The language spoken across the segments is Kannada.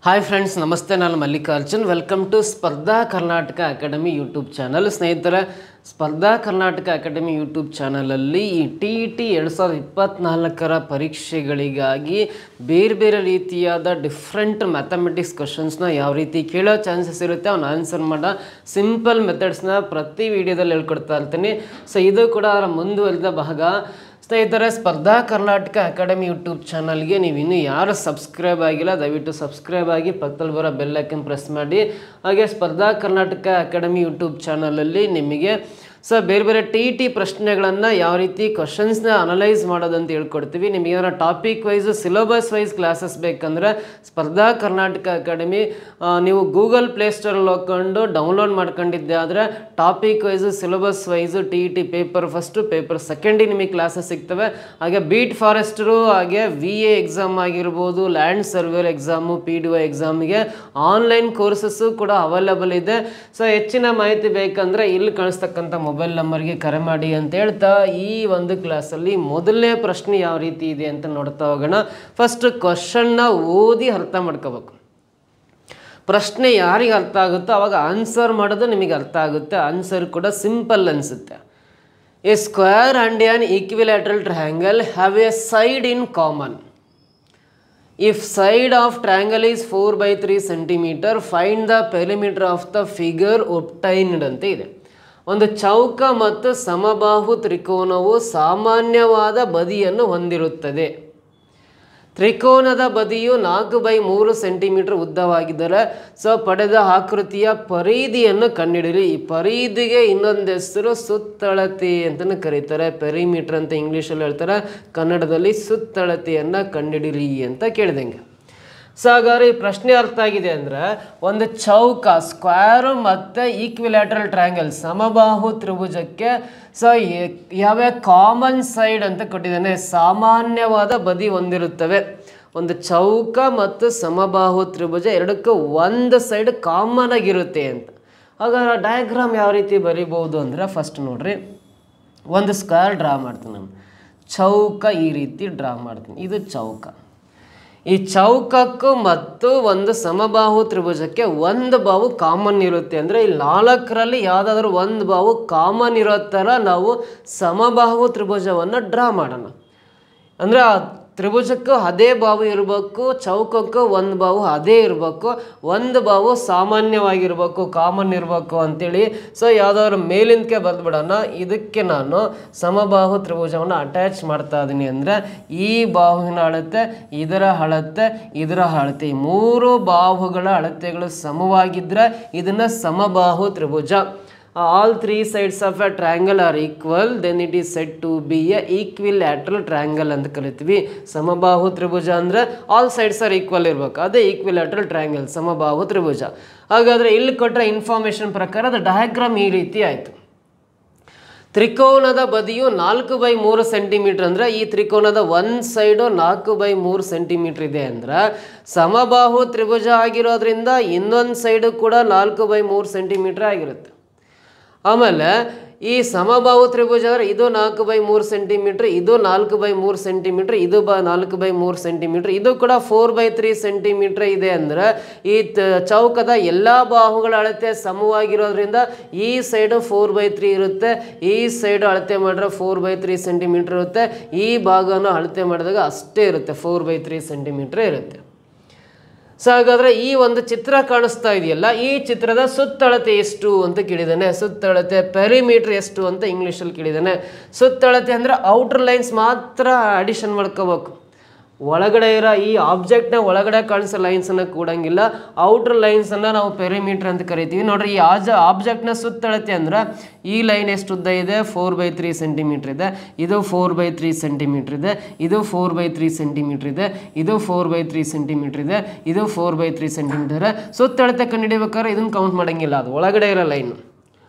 ಹಾಯ್ ಫ್ರೆಂಡ್ಸ್, ನಮಸ್ತೆ. ನಾನು ಮಲ್ಲಿಕಾರ್ಜುನ್. ವೆಲ್ಕಮ್ ಟು ಸ್ಪರ್ಧಾ ಕರ್ನಾಟಕ ಅಕಾಡೆಮಿ ಯೂಟ್ಯೂಬ್ ಚಾನಲ್. ಸ್ನೇಹಿತರೆ, ಸ್ಪರ್ಧಾ ಕರ್ನಾಟಕ ಅಕಾಡೆಮಿ ಯೂಟ್ಯೂಬ್ ಚಾನಲಲ್ಲಿ ಈ TET 2024 ಪರೀಕ್ಷೆಗಳಿಗಾಗಿ ಬೇರೆ ಬೇರೆ ರೀತಿಯಾದ ಡಿಫ್ರೆಂಟ್ ಮ್ಯಾಥಮೆಟಿಕ್ಸ್ ಕ್ವಶನ್ಸ್ನ ಯಾವ ರೀತಿ ಕೇಳೋ ಚಾನ್ಸಸ್ ಇರುತ್ತೆ ಅವನ್ನ ಆನ್ಸರ್ ಮಾಡೋ ಸಿಂಪಲ್ ಮೆಥಡ್ಸ್ನ ಪ್ರತಿ ವಿಡಿಯೋದಲ್ಲಿ ಹೇಳ್ಕೊಡ್ತಾ ಇರ್ತೀನಿ. ಸೊ ಇದು ಕೂಡ ಅದರ ಮುಂದುವರಿದ ಭಾಗ. ಸ್ನೇಹಿತರೆ, ಸ್ಪರ್ಧಾ ಕರ್ನಾಟಕ ಅಕಾಡೆಮಿ ಯೂಟ್ಯೂಬ್ ಚಾನಲ್ಗೆ ನೀವು ಇನ್ನೂ ಯಾರು ಸಬ್ಸ್ಕ್ರೈಬ್ ಆಗಿಲ್ಲ, ದಯವಿಟ್ಟು ಸಬ್ಸ್ಕ್ರೈಬ್ ಆಗಿ ಪಕ್ಕದಲ್ಲಿ ಬರೋ ಬೆಲ್ ಐಕನ್ ಪ್ರೆಸ್ ಮಾಡಿ. ಹಾಗೆ ಸ್ಪರ್ಧಾ ಕರ್ನಾಟಕ ಅಕಾಡೆಮಿ ಯೂಟ್ಯೂಬ್ ಚಾನಲಲ್ಲಿ ನಿಮಗೆ ಬೇರೆ ಬೇರೆ TET ಪ್ರಶ್ನೆಗಳನ್ನು ಯಾವ ರೀತಿ ಕ್ವಶನ್ಸ್ನ ಅನಲೈಸ್ ಮಾಡೋದಂತ ಹೇಳ್ಕೊಡ್ತೀವಿ. ನಿಮಗೆ ಏನಾರ topic wise syllabus wise classes ಬೇಕಂದರೆ ಸ್ಪರ್ಧಾ ಕರ್ನಾಟಕ ಅಕಾಡೆಮಿ ನೀವು ಗೂಗಲ್ ಪ್ಲೇಸ್ಟೋರಲ್ಲಿ ಹೋಗ್ಕೊಂಡು ಡೌನ್ಲೋಡ್ ಮಾಡ್ಕೊಂಡಿದ್ದೆ ಆದರೆ topic wise syllabus wise TET paper first paper ಸೆಕೆಂಡಿಗೆ ನಿಮಗೆ ಕ್ಲಾಸಸ್ ಸಿಗ್ತವೆ. ಹಾಗೆ ಬೀಟ್ ಫಾರೆಸ್ಟರು, ಹಾಗೆ VA ಎಕ್ಸಾಮ್ ಆಗಿರ್ಬೋದು, ಲ್ಯಾಂಡ್ ಸರ್ವೇರ್ ಎಕ್ಸಾಮು, PDO ಎಕ್ಸಾಮಿಗೆ ಆನ್ಲೈನ್ ಕೋರ್ಸಸ್ಸು ಕೂಡ ಅವೈಲೇಬಲ್ ಇದೆ. ಸೊ ಹೆಚ್ಚಿನ ಮಾಹಿತಿ ಬೇಕಂದರೆ ಇಲ್ಲಿ ಕಾಣಿಸ್ತಕ್ಕಂಥ ಮೊಬೈಲ್ ನಂಬರ್ಗೆ ಕರೆ ಮಾಡಿ ಅಂತ ಹೇಳ್ತಾ ಈ ಒಂದು ಕ್ಲಾಸಲ್ಲಿ ಮೊದಲನೇ ಪ್ರಶ್ನೆ ಯಾವ ರೀತಿ ಇದೆ ಅಂತ ನೋಡ್ತಾ ಹೋಗೋಣ. ಫಸ್ಟ್ ಕ್ವಶನ್ನ ಓದಿ ಅರ್ಥ ಮಾಡ್ಕೋಬೇಕು. ಪ್ರಶ್ನೆ ಯಾರಿಗೆ ಅರ್ಥ ಆಗುತ್ತೋ ಅವಾಗ ಆನ್ಸರ್ ಮಾಡೋದು ನಿಮಗೆ ಅರ್ಥ ಆಗುತ್ತೆ. ಆನ್ಸರ್ ಕೂಡ ಸಿಂಪಲ್ ಅನಿಸುತ್ತೆ. A square and on equilateral triangle have A side in common. If side of triangle is 4/3 centimeter, find the perimeter of the figure obtained ಅಂತ ಇದೆ. ಒಂದು ಚೌಕ ಮತ್ತು ಸಮಬಾಹು ತ್ರಿಕೋನವು ಸಾಮಾನ್ಯವಾದ ಬದಿಯನ್ನು ಹೊಂದಿರುತ್ತದೆ. ತ್ರಿಕೋನದ ಬದಿಯು 4/3 ಸೆಂಟಿಮೀಟರ್ ಉದ್ದವಾಗಿದ್ದರೆ ಪಡೆದ ಆಕೃತಿಯ ಪರಿಧಿಯನ್ನು ಕಂಡುಹಿಡಿಯಿರಿ. ಈ ಪರಿಧಿಗೆ ಇನ್ನೊಂದು ಹೆಸರು ಸುತ್ತಳತೆ ಅಂತಲೂ ಕರೀತಾರೆ. ಪೆರಿಮೀಟರ್ ಅಂತ ಇಂಗ್ಲೀಷಲ್ಲಿ ಹೇಳ್ತಾರೆ, ಕನ್ನಡದಲ್ಲಿ ಸುತ್ತಳತೆಯನ್ನು ಕಂಡುಹಿಡಿಯಿರಿ ಅಂತ ಕೇಳಿದಂಗೆ. ಹಾಗಾದ್ರೆ ಈ ಪ್ರಶ್ನೆ ಅರ್ಥ ಆಗಿದೆ ಅಂದರೆ, ಒಂದು ಚೌಕ ಸ್ಕ್ವೇರು ಮತ್ತು ಈಕ್ವಿಲ್ಯಾಟ್ರಲ್ ಟ್ರಯಾಂಗಲ್ ಸಮಬಾಹು ತ್ರಿಭುಜಕ್ಕೆ ಯಾವ್ಯಾವ ಕಾಮನ್ ಸೈಡ್ ಅಂತ ಕೊಟ್ಟಿದ್ದಾನೆ, ಸಾಮಾನ್ಯವಾದ ಬದಿ ಹೊಂದಿರುತ್ತವೆ. ಒಂದು ಚೌಕ ಮತ್ತು ಸಮಬಾಹು ತ್ರಿಭುಜ ಎರಡಕ್ಕೂ ಒಂದು ಸೈಡ್ ಕಾಮನ್ ಆಗಿರುತ್ತೆ ಅಂತ. ಹಾಗಾದ್ರೆ ಡಯಾಗ್ರಾಮ್ ಯಾವ ರೀತಿ ಬರಿಬೋದು ಅಂದರೆ, ಫಸ್ಟ್ ನೋಡ್ರಿ, ಒಂದು ಸ್ಕ್ವೇರ್ ಡ್ರಾ ಮಾಡ್ತೀನಿ ನಾನು. ಚೌಕ ಈ ರೀತಿ ಡ್ರಾ ಮಾಡ್ತೀನಿ. ಇದು ಚೌಕ. ಈ ಚೌಕಕ್ಕೂ ಮತ್ತು ಒಂದು ಸಮಬಾಹು ತ್ರಿಭುಜಕ್ಕೆ ಒಂದು ಬಾಹು ಕಾಮನ್ ಇರುತ್ತೆ. ಅಂದರೆ ಇಲ್ಲಿ 4ರಲ್ಲಿ ಯಾವುದಾದ್ರೂ ಒಂದು ಬಾಹು ಕಾಮನ್ ಇರೋ ಥರ ನಾವು ಸಮಬಾಹು ತ್ರಿಭುಜವನ್ನು ಡ್ರಾ ಮಾಡೋಣ. ಅಂದರೆ ಆ ತ್ರಿಭುಜಕ್ಕೂ ಅದೇ ಬಾಹು ಇರಬೇಕು, ಚೌಕಕ್ಕೂ ಒಂದು ಬಾಹು ಅದೇ ಇರಬೇಕು, ಒಂದು ಬಾಹು ಸಾಮಾನ್ಯವಾಗಿರ್ಬೇಕು, ಕಾಮನ್ ಇರಬೇಕು ಅಂತೇಳಿ. ಯಾವುದಾದ್ರು ಮೇಲಿಂದಕ್ಕೆ ಬರೆದ್ಬಿಡೋಣ. ಇದಕ್ಕೆ ನಾನು ಸಮಬಾಹು ತ್ರಿಭುಜವನ್ನು ಅಟ್ಯಾಚ್ ಮಾಡ್ತಾ ಇದ್ದೀನಿ. ಅಂದರೆ ಈ ಬಾಹುವಿನ ಅಳತೆ, ಇದರ ಅಳತೆ, ಇದರ ಅಳತೆ, ಈ ಮೂರು ಬಾಹುಗಳ ಅಳತೆಗಳು ಸಮವಾಗಿದ್ದರೆ ಇದನ್ನು ಸಮಬಾಹು ತ್ರಿಭುಜ. All three sides of a triangle are equal, then it is said to be a equilateral triangle ಅಂತ ಕರಿತೀವಿ. ಸಮಬಾಹು ತ್ರಿಭುಜ ಅಂದರೆ ಆಲ್ ಸೈಡ್ಸ್ ಆರ್ ಈಕ್ವಲ್ ಇರಬೇಕು, ಅದೇ ಈಕ್ವಿಲ್ಯಾಟ್ರಲ್ ಟ್ರಯಾಂಗಲ್, ಸಮಬಾಹು ತ್ರಿಭುಜ. ಹಾಗಾದರೆ ಇಲ್ಲಿ ಕೊಟ್ಟರೆ ಇನ್ಫಾರ್ಮೇಷನ್ ಪ್ರಕಾರ ಅದು ಡಯಾಗ್ರಾಮ್ ಈ ರೀತಿ ಆಯಿತು. ತ್ರಿಕೋನದ ಬದಿಯು 4/3 ಸೆಂಟಿಮೀಟರ್ ಅಂದರೆ ಈ ತ್ರಿಕೋನದ ಒಂದು ಸೈಡು 4/3 ಸೆಂಟಿಮೀಟರ್ ಇದೆ ಅಂದರೆ ಸಮಬಾಹು ತ್ರಿಭುಜ ಆಗಿರೋದ್ರಿಂದ ಇನ್ನೊಂದು ಸೈಡು ಕೂಡ 4/3 ಸೆಂಟಿಮೀಟರ್ ಆಗಿರುತ್ತೆ. ಆಮೇಲೆ ಈ ಸಮಬಾಹು ತ್ರಿಭುಜ ಅಂದರೆ ಇದು 4/3 ಸೆಂಟಿಮೀಟ್ರ್, ಇದು 4/3 ಸೆಂಟಿಮೀಟ್ರ್, ಇದು 4/3 ಸೆಂಟಿಮೀಟ್ರ್, ಇದು ಕೂಡ 4/3 ಸೆಂಟಿಮೀಟ್ರ್ ಇದೆ ಅಂದರೆ ಈ ಚೌಕದ ಎಲ್ಲ ಬಾಹುಗಳ ಅಳತೆ ಸಮವಾಗಿರೋದ್ರಿಂದ ಈ ಸೈಡು 4/3 ಇರುತ್ತೆ, ಈ ಸೈಡು ಅಳತೆ ಮಾಡಿದ್ರೆ 4/3 ಸೆಂಟಿಮೀಟ್ರ್ ಇರುತ್ತೆ, ಈ ಭಾಗನ ಅಳತೆ ಮಾಡಿದಾಗ ಅಷ್ಟೇ ಇರುತ್ತೆ, 4/3 ಸೆಂಟಿಮೀಟ್ರ್ ಇರುತ್ತೆ. ಹಾಗಾದರೆ ಈ ಒಂದು ಚಿತ್ರ ಕಾಣಿಸ್ತಾ ಇದೆಯಲ್ಲ, ಈ ಚಿತ್ರದ ಸುತ್ತಳತೆ ಎಷ್ಟು ಅಂತ ಕೇಳಿದ್ದಾನೆ. ಸುತ್ತಳತೆ ಪೆರಿಮೀಟರ್ ಎಷ್ಟು ಅಂತ ಇಂಗ್ಲೀಷಲ್ಲಿ ಕೇಳಿದ್ದಾನೆ. ಸುತ್ತಳತೆ ಅಂದರೆ ಔಟರ್ ಲೈನ್ಸ್ ಮಾತ್ರ ಅಡಿಷನ್ ಮಾಡ್ಕೋಬೇಕು. ಒಳಗಡೆ ಇರೋ ಈ ಆಬ್ಜೆಕ್ಟ್ನ ಒಳಗಡೆ ಕಾಣಿಸೋ ಲೈನ್ಸನ್ನು ಕೂಡಂಗಿಲ್ಲ. ಔಟರ್ ಲೈನ್ಸನ್ನು ನಾವು ಪೆರಿಮೀಟರ್ ಅಂತ ಕರಿತೀವಿ. ನೋಡ್ರಿ, ಈ ಆಬ್ಜೆಕ್ಟ್ನ ಸುತ್ತಳತೆ ಅಂದ್ರೆ ಈ ಲೈನ್ ಎಷ್ಟು ಉದ್ದ ಇದೆ, 4/3 ಸೆಂಟಿಮೀಟ್ರ್ ಇದೆ, ಇದು 4/3 ಸೆಂಟಿಮೀಟ್ರ್ ಇದೆ, ಇದು 4/3 ಸೆಂಟಿಮೀಟ್ರ್ ಇದೆ, ಇದು 4/3 ಸೆಂಟಿಮೀಟ್ರ್ ಇದೆ, ಇದು 4/3 ಸೆಂಟಿಮೀಟರ್. ಸುತ್ತಳತೆ ಕಂಡುಹಿಡಿಬೇಕಾದ್ರೆ ಇದನ್ನು ಕೌಂಟ್ ಮಾಡೋಂಗಿಲ್ಲ, ಅದು ಒಳಗಡೆ ಇರೋ ಲೈನ್,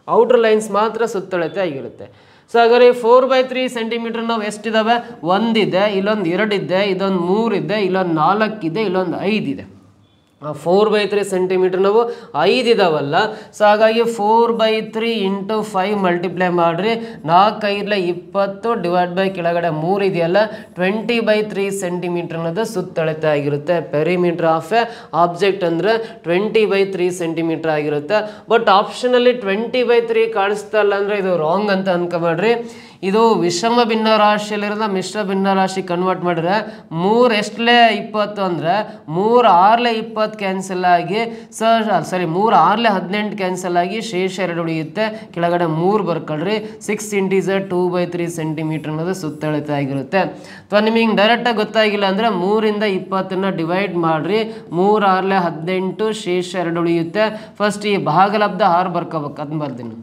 ಔಟರ್ ಲೈನ್ಸ್ ಮಾತ್ರ ಸುತ್ತಳತೆ ಆಗಿರುತ್ತೆ. ಹಾಗಾದ್ರೆ 4/3 ಸೆಂಟಿಮೀಟರ್ ನಾವು ಎಷ್ಟಿದ್ದಾವೆ, ಒಂದಿದೆ, ಇಲ್ಲೊಂದು 2 ಇದೆ, ಇದೊಂದು 3 ಇದೆ, ಇಲ್ಲೊಂದು 4 ಇದೆ, ಇಲ್ಲೊಂದು 5 ಇದೆ. 4/3 ಸೆಂಟಿಮೀಟರ್ ನಾವು 5 ಇದಾವಲ್ಲ. ಸೊ ಹಾಗಾಗಿ 4/3 ಇಂಟು 5 ಮಲ್ಟಿಪ್ಲೈ ಮಾಡಿರಿ. 4×5 20 ಡಿವೈಡ್ ಬೈ ಕೆಳಗಡೆ 3 ಇದೆಯಲ್ಲ 20/3 ಸೆಂಟಿಮೀಟರ್ ಅನ್ನೋದು ಸುತ್ತಳತೆ ಆಗಿರುತ್ತೆ. ಪೆರಿಮೀಟರ್ ಆಫ್ ಎ ಆಬ್ಜೆಕ್ಟ್ ಅಂದರೆ 20/3 ಸೆಂಟಿಮೀಟರ್ ಆಗಿರುತ್ತೆ. ಬಟ್ ಆಪ್ಷನಲ್ಲಿ 20/3 ಕಾಣಿಸ್ತಾ ಇಲ್ಲ ಅಂದರೆ ಇದು ರಾಂಗ್ ಅಂತ ಅನ್ಕೊಬೇಡ್ರಿ. ಇದು ವಿಷಮ ಭಿನ್ನರಾಶಿಯಲ್ಲಿರೋದ ಮಿಶ್ರ ಭಿನ್ನರಾಶಿ ಕನ್ವರ್ಟ್ ಮಾಡಿದ್ರೆ 3 ಎಷ್ಟಲೇ 20 ಅಂದರೆ 3 6 20 ಕ್ಯಾನ್ಸಲ್ ಆಗಿ 3 6 18 ಕ್ಯಾನ್ಸಲ್ ಆಗಿ ಶೇಷ 2 ಉಳಿಯುತ್ತೆ. ಕೆಳಗಡೆ 3 ಬರ್ಕೊಳ್ರಿ. 6 ಇಂಟೀಸರ್ 2/3 ಸೆಂಟಿಮೀಟರ್ ಅನ್ನೋದು ಸುತ್ತಳತೆ ಆಗಿರುತ್ತೆ. ಅಥವಾ ನಿಮಗೆ ಹಿಂಗೆ ಡೈರೆಕ್ಟಾಗಿ ಗೊತ್ತಾಗಿಲ್ಲ ಅಂದರೆ 3ರಿಂದ 20ನ್ನು ಡಿವೈಡ್ ಮಾಡಿರಿ. 3 6 18 ಶೇಷ 2 ಉಳಿಯುತ್ತೆ. ಫಸ್ಟ್ ಈ ಭಾಗಲಬ್ಧ 6 ಬರ್ಕೋಬೇಕು, ಅದನ್ನ ಬರ್ತೀನಿ.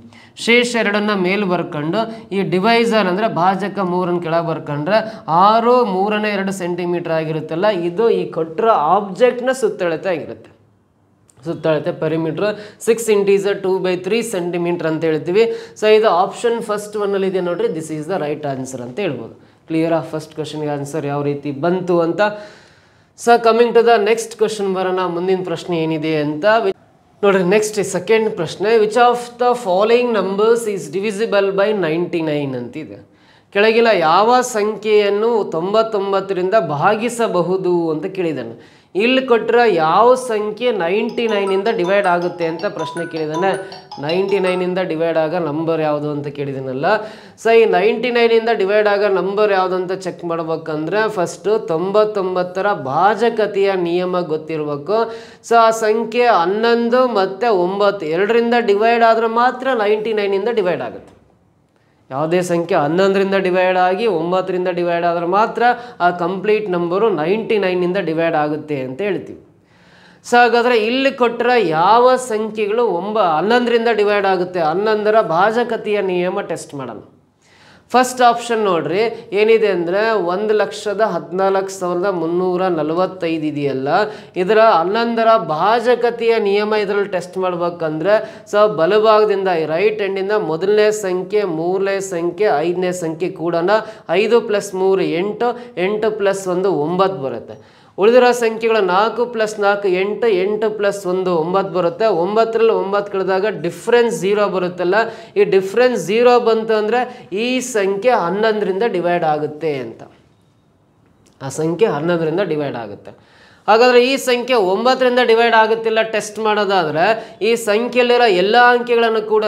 ಶೇಷ 2ನ್ನ ಮೇಲೆ ಬರ್ಕೊಂಡು ಈ ಡಿವೈಸರ್ ಅಂದರೆ ಭಾಜಕ 3ನ್ನು ಕೆಳಗೆ ಬರ್ಕೊಂಡ್ರೆ 6 3ನೇ 2 ಸೆಂಟಿಮೀಟರ್ ಆಗಿರುತ್ತಲ್ಲ, ಇದು ಈ ಕೊಟ್ಟಿರೋ ಆಬ್ಜೆಕ್ಟ್ನ ಸುತ್ತಳತೆ ಆಗಿರುತ್ತೆ. ಸುತ್ತಳತೆ ಪೆರಿಮೀಟ್ರ್ 6 ಇಂಟೀಸರ್ 2/3 ಸೆಂಟಿಮೀಟರ್ ಅಂತ ಹೇಳ್ತೀವಿ. ಸೊ ಇದು ಆಪ್ಷನ್ ಫಸ್ಟ್ ಒನ್ನಲ್ಲಿ ಇದೆ ನೋಡ್ರಿ. This is the right answer ಅಂತ ಹೇಳ್ಬೋದು. ಕ್ಲಿಯರ್ ಫಸ್ಟ್ ಕ್ವಶನ್ಗೆ ಆನ್ಸರ್ ಯಾವ ರೀತಿ ಬಂತು ಅಂತ. So coming to the next question ಬರೋಣ. ಮುಂದಿನ ಪ್ರಶ್ನೆ ಏನಿದೆ ಅಂತ ನೋಡ್ರಿ. ನೆಕ್ಸ್ಟ್ ಸೆಕೆಂಡ್ ಪ್ರಶ್ನೆ, which of the following numbers is divisible by 99 ಅಂತಿದೆ. ಕೆಳಗಿನ ಯಾವ ಸಂಖ್ಯೆಯನ್ನು 99ರಿಂದ ಭಾಗಿಸಬಹುದು ಅಂತ ಕೇಳಿದ್ದಾನೆ. ಇಲ್ಲಿ ಕೊಟ್ಟರೆ ಯಾವ ಸಂಖ್ಯೆ 99ಇಂದ ಡಿವೈಡ್ ಆಗುತ್ತೆ ಅಂತ ಪ್ರಶ್ನೆ ಕೇಳಿದ್ದಾನೆ. 99ಇಂದ ಡಿವೈಡ್ ಆಗೋ ನಂಬರ್ ಯಾವುದು ಅಂತ ಕೇಳಿದ್ದೀನಲ್ಲ. ಸೊ ಈ 99ಇಂದ ಡಿವೈಡ್ ಆಗೋ ನಂಬರ್ ಯಾವುದು ಅಂತ ಚೆಕ್ ಮಾಡ್ಬೇಕಂದ್ರೆ ಫಸ್ಟು 99ರ ಭಾಜಕತೆಯ ನಿಯಮ ಗೊತ್ತಿರಬೇಕು. ಸೊ ಆ ಸಂಖ್ಯೆ 11 ಮತ್ತು 9 ಎರಡರಿಂದ ಡಿವೈಡ್ ಆದರೆ ಮಾತ್ರ 99ಇಂದ ಡಿವೈಡ್ ಆಗುತ್ತೆ. ಯಾವುದೇ ಸಂಖ್ಯೆ 11ರಿಂದ ಡಿವೈಡ್ ಆಗಿ 9ರಿಂದ ಡಿವೈಡ್ ಆದರೆ ಮಾತ್ರ ಆ ಕಂಪ್ಲೀಟ್ ನಂಬರು 99ಇಂದ ಡಿವೈಡ್ ಆಗುತ್ತೆ ಅಂತ ಹೇಳ್ತೀವಿ. ಸೊ ಹಾಗಾದರೆ ಇಲ್ಲಿ ಕೊಟ್ಟರೆ ಯಾವ ಸಂಖ್ಯೆಗಳು 11ರಿಂದ ಡಿವೈಡ್ ಆಗುತ್ತೆ, 11ರ ಭಾಜಕತೆಯ ನಿಯಮ ಟೆಸ್ಟ್ ಮಾಡೋಣ. ಫಸ್ಟ್ ಆಪ್ಷನ್ ನೋಡ್ರಿ ಏನಿದೆ ಅಂದರೆ 1,14,345 ಇದೆಯಲ್ಲ, ಇದರ 11ರ ಭಾಜಕತೆಯ ನಿಯಮ ಇದರಲ್ಲಿ ಟೆಸ್ಟ್ ಮಾಡ್ಬೇಕಂದ್ರೆ ಸೊ ಬಲಭಾಗದಿಂದ ರೈಟ್ ಎಂಡಿಂದ ಮೊದಲನೇ ಸಂಖ್ಯೆ, ಮೂರನೇ ಸಂಖ್ಯೆ, 5ನೇ ಸಂಖ್ಯೆ ಕೂಡ 5 + 3 8, 8 + 1 9 ಬರುತ್ತೆ. ಉಳಿದಿರೋ ಸಂಖ್ಯೆಗಳು 4 + 4 8, 8 + 1 9 ಬರುತ್ತೆ. 9ರಲ್ಲಿ 9 ಕಳೆದಾಗ ಡಿಫ್ರೆನ್ಸ್ 0 ಬರುತ್ತಲ್ಲ, ಈ ಡಿಫ್ರೆನ್ಸ್ 0 ಬಂತು ಅಂದರೆ ಈ ಸಂಖ್ಯೆ 11ರಿಂದ ಡಿವೈಡ್ ಆಗುತ್ತೆ ಅಂತ. ಆ ಸಂಖ್ಯೆ 11ರಿಂದ ಡಿವೈಡ್ ಆಗುತ್ತೆ. ಹಾಗಾದರೆ ಈ ಸಂಖ್ಯೆ 9ರಿಂದ ಡಿವೈಡ್ ಆಗುತ್ತಿಲ್ಲ ಟೆಸ್ಟ್ ಮಾಡೋದಾದರೆ ಈ ಸಂಖ್ಯೆಯಲ್ಲಿರೋ ಎಲ್ಲ ಅಂಕೆಗಳನ್ನು ಕೂಡ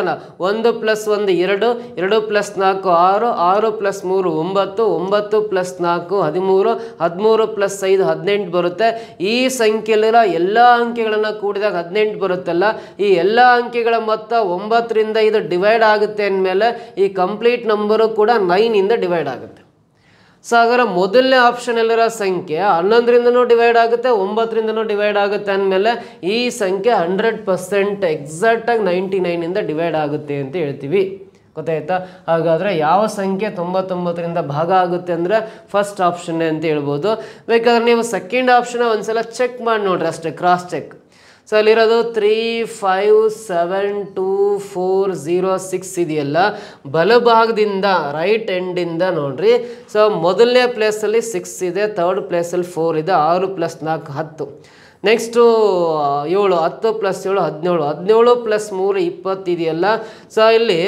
1 + 1 2, 2 + 4 6, 6 + 3 9, 9 + 4 13, 13 + 5 18 ಬರುತ್ತೆ. ಈ ಸಂಖ್ಯೆಯಲ್ಲಿರೋ ಎಲ್ಲ ಅಂಕೆಗಳನ್ನು ಕೂಡಿದಾಗ 18 ಬರುತ್ತಲ್ಲ, ಈ ಎಲ್ಲ ಅಂಕೆಗಳ ಮೊತ್ತ 9ರಿಂದ ಇದು ಡಿವೈಡ್ ಆಗುತ್ತೆ ಅಂದಮೇಲೆ ಈ ಕಂಪ್ಲೀಟ್ ನಂಬರು ಕೂಡ 9ಇಂದ ಡಿವೈಡ್ ಆಗುತ್ತೆ. ಸೊ ಹಾಗಾದ್ರೆ ಮೊದಲನೇ ಆಪ್ಷನಲ್ಲಿರೋ ಸಂಖ್ಯೆ 11ರಿಂದನೂ ಡಿವೈಡ್ ಆಗುತ್ತೆ, 9ರಿಂದನೂ ಡಿವೈಡ್ ಆಗುತ್ತೆ ಅಂದಮೇಲೆ ಈ ಸಂಖ್ಯೆ 100% ಎಕ್ಸಾಕ್ಟಾಗಿ 99ಇಂದ ಡಿವೈಡ್ ಆಗುತ್ತೆ ಅಂತ ಹೇಳ್ತೀವಿ. ಗೊತ್ತಾಯ್ತಾ? ಹಾಗಾದರೆ ಯಾವ ಸಂಖ್ಯೆ 99ರಿಂದ ಭಾಗ ಆಗುತ್ತೆ ಅಂದರೆ ಫಸ್ಟ್ ಆಪ್ಷನ್ನೇ ಅಂತ ಹೇಳ್ಬೋದು. ಬೇಕಾದ್ರೆ ನೀವು ಸೆಕೆಂಡ್ ಆಪ್ಷನ್ ಒಂದ್ಸಲ ಚೆಕ್ ಮಾಡಿ ನೋಡ್ರಿ, ಅಷ್ಟೇ ಕ್ರಾಸ್ ಚೆಕ್. ಸೊ ಅಲ್ಲಿರೋದು 3 5 7 2 4 0 6 ಇದೆಯಲ್ಲ, ಬಲಭಾಗದಿಂದ ರೈಟ್ ಎಂಡಿಂದ ನೋಡ್ರಿ. ಸೊ ಮೊದಲನೇ ಪ್ಲೇಸಲ್ಲಿ 6 ಇದೆ, ಥರ್ಡ್ ಪ್ಲೇಸಲ್ಲಿ 4 ಇದೆ, 6 + 4 10. ನೆಕ್ಸ್ಟು 7, 10 + 7 17, 17 + 3 20 ಇದೆಯಲ್ಲ. ಸೊ ಇಲ್ಲಿ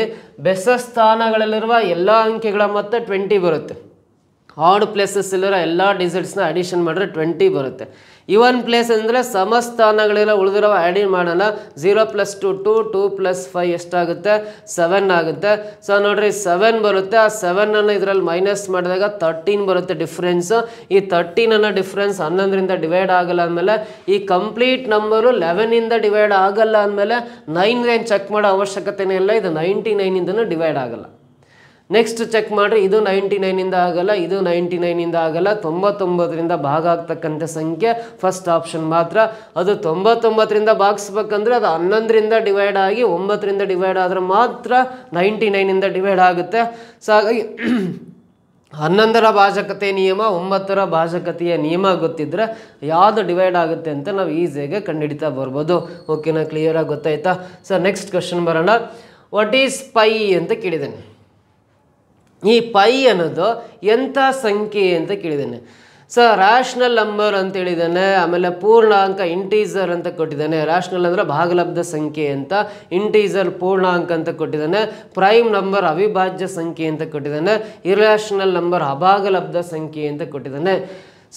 ಬೆಸ ಸ್ಥಾನಗಳಲ್ಲಿರುವ ಎಲ್ಲ ಅಂಕೆಗಳ ಮೊತ್ತ 20 ಬರುತ್ತೆ. ಆಡ್ ಪ್ಲೇಸಸ್ ಇಲ್ಲಿರೋ ಎಲ್ಲ ಡಿಜಿಟ್ಸ್ನ ಅಡಿಷನ್ ಮಾಡಿದ್ರೆ 20 ಬರುತ್ತೆ. ಇವನ್ ಪ್ಲೇಸ್ ಅಂದರೆ ಸಮಸ್ಥಾನಗಳಿರೋ ಉಳಿದಿರೋ ಆ್ಯಡಿಂಗ್ ಮಾಡೋಣ. 0 + 2 2, 2 + 5 ಎಷ್ಟಾಗುತ್ತೆ? 7 ಆಗುತ್ತೆ. ಸೊ ನೋಡ್ರಿ 7 ಬರುತ್ತೆ. ಆ 7ಅನ್ನು ಇದರಲ್ಲಿ ಮೈನಸ್ ಮಾಡಿದಾಗ 13 ಬರುತ್ತೆ ಡಿಫ್ರೆನ್ಸು. ಈ 13 ಡಿಫ್ರೆನ್ಸ್ 11ರಿಂದ ಡಿವೈಡ್ ಆಗಲ್ಲ ಅಂದಮೇಲೆ ಈ ಕಂಪ್ಲೀಟ್ ನಂಬರು 11ಇಂದ ಡಿವೈಡ್ ಆಗಲ್ಲ ಅಂದಮೇಲೆ 9 ಏನು ಚೆಕ್ ಮಾಡೋ ಅವಶ್ಯಕತೆನೇ ಇಲ್ಲ, ಇದು 99ಇಂದನೂ ಡಿವೈಡ್ ಆಗಲ್ಲ. ನೆಕ್ಸ್ಟ್ ಚೆಕ್ ಮಾಡಿರಿ, ಇದು 99ಇಂದ ಆಗಲ್ಲ, ಇದು 99ಇಂದ ಆಗಲ್ಲ. 99ರಿಂದ ಭಾಗ ಆಗ್ತಕ್ಕಂಥ ಸಂಖ್ಯೆ ಫಸ್ಟ್ ಆಪ್ಷನ್ ಮಾತ್ರ. ಅದು 99ರಿಂದ ಭಾಗಿಸ್ಬೇಕಂದ್ರೆ ಅದು 11ರಿಂದ ಡಿವೈಡ್ ಆಗಿ 9ರಿಂದ ಡಿವೈಡ್ ಆದರೆ ಮಾತ್ರ 99ಇಂದ ಡಿವೈಡ್ ಆಗುತ್ತೆ. ಸೊ ಹಾಗಾಗಿ 11ರ ಭಾಜಕತೆ ನಿಯಮ 9ರ ಭಾಜಕತೆಯ ನಿಯಮ ಗೊತ್ತಿದ್ರೆ ಯಾವುದು ಡಿವೈಡ್ ಆಗುತ್ತೆ ಅಂತ ನಾವು ಈಸಿಯಾಗಿ ಕಂಡುಹಿಡಿತಾ ಬರ್ಬೋದು. ಓಕೆನಾ? ಕ್ಲಿಯರಾಗಿ ಗೊತ್ತಾಯ್ತಾ? ಸೊ ನೆಕ್ಸ್ಟ್ ಕ್ವಶನ್ ಬರೋಣ. ವಾಟ್ ಈಸ್ ಪೈ ಅಂತ ಕೇಳಿದ್ದೇನೆ. ಈ ಪೈ ಅನ್ನೋದು ಎಂಥ ಸಂಖ್ಯೆ ಅಂತ ಕೇಳಿದ್ದೇನೆ. ಸೊ ರ್ಯಾಷನಲ್ ನಂಬರ್ ಅಂತ ಹೇಳಿದ್ದಾನೆ, ಆಮೇಲೆ ಪೂರ್ಣಾಂಕ ಇಂಟೀಜರ್ ಅಂತ ಕೊಟ್ಟಿದ್ದಾನೆ. ರ್ಯಾಷನಲ್ ಅಂದರೆ ಭಾಗಲಬ್ಧ ಸಂಖ್ಯೆ ಅಂತ, ಇಂಟೀಜರ್ ಪೂರ್ಣಾಂಕ ಅಂತ ಕೊಟ್ಟಿದ್ದಾನೆ, ಪ್ರೈಮ್ ನಂಬರ್ ಅವಿಭಾಜ್ಯ ಸಂಖ್ಯೆ ಅಂತ ಕೊಟ್ಟಿದ್ದಾನೆ, ಇರ್ಯಾಷನಲ್ ನಂಬರ್ ಅಭಾಗಲಬ್ಧ ಸಂಖ್ಯೆ ಅಂತ ಕೊಟ್ಟಿದ್ದಾನೆ.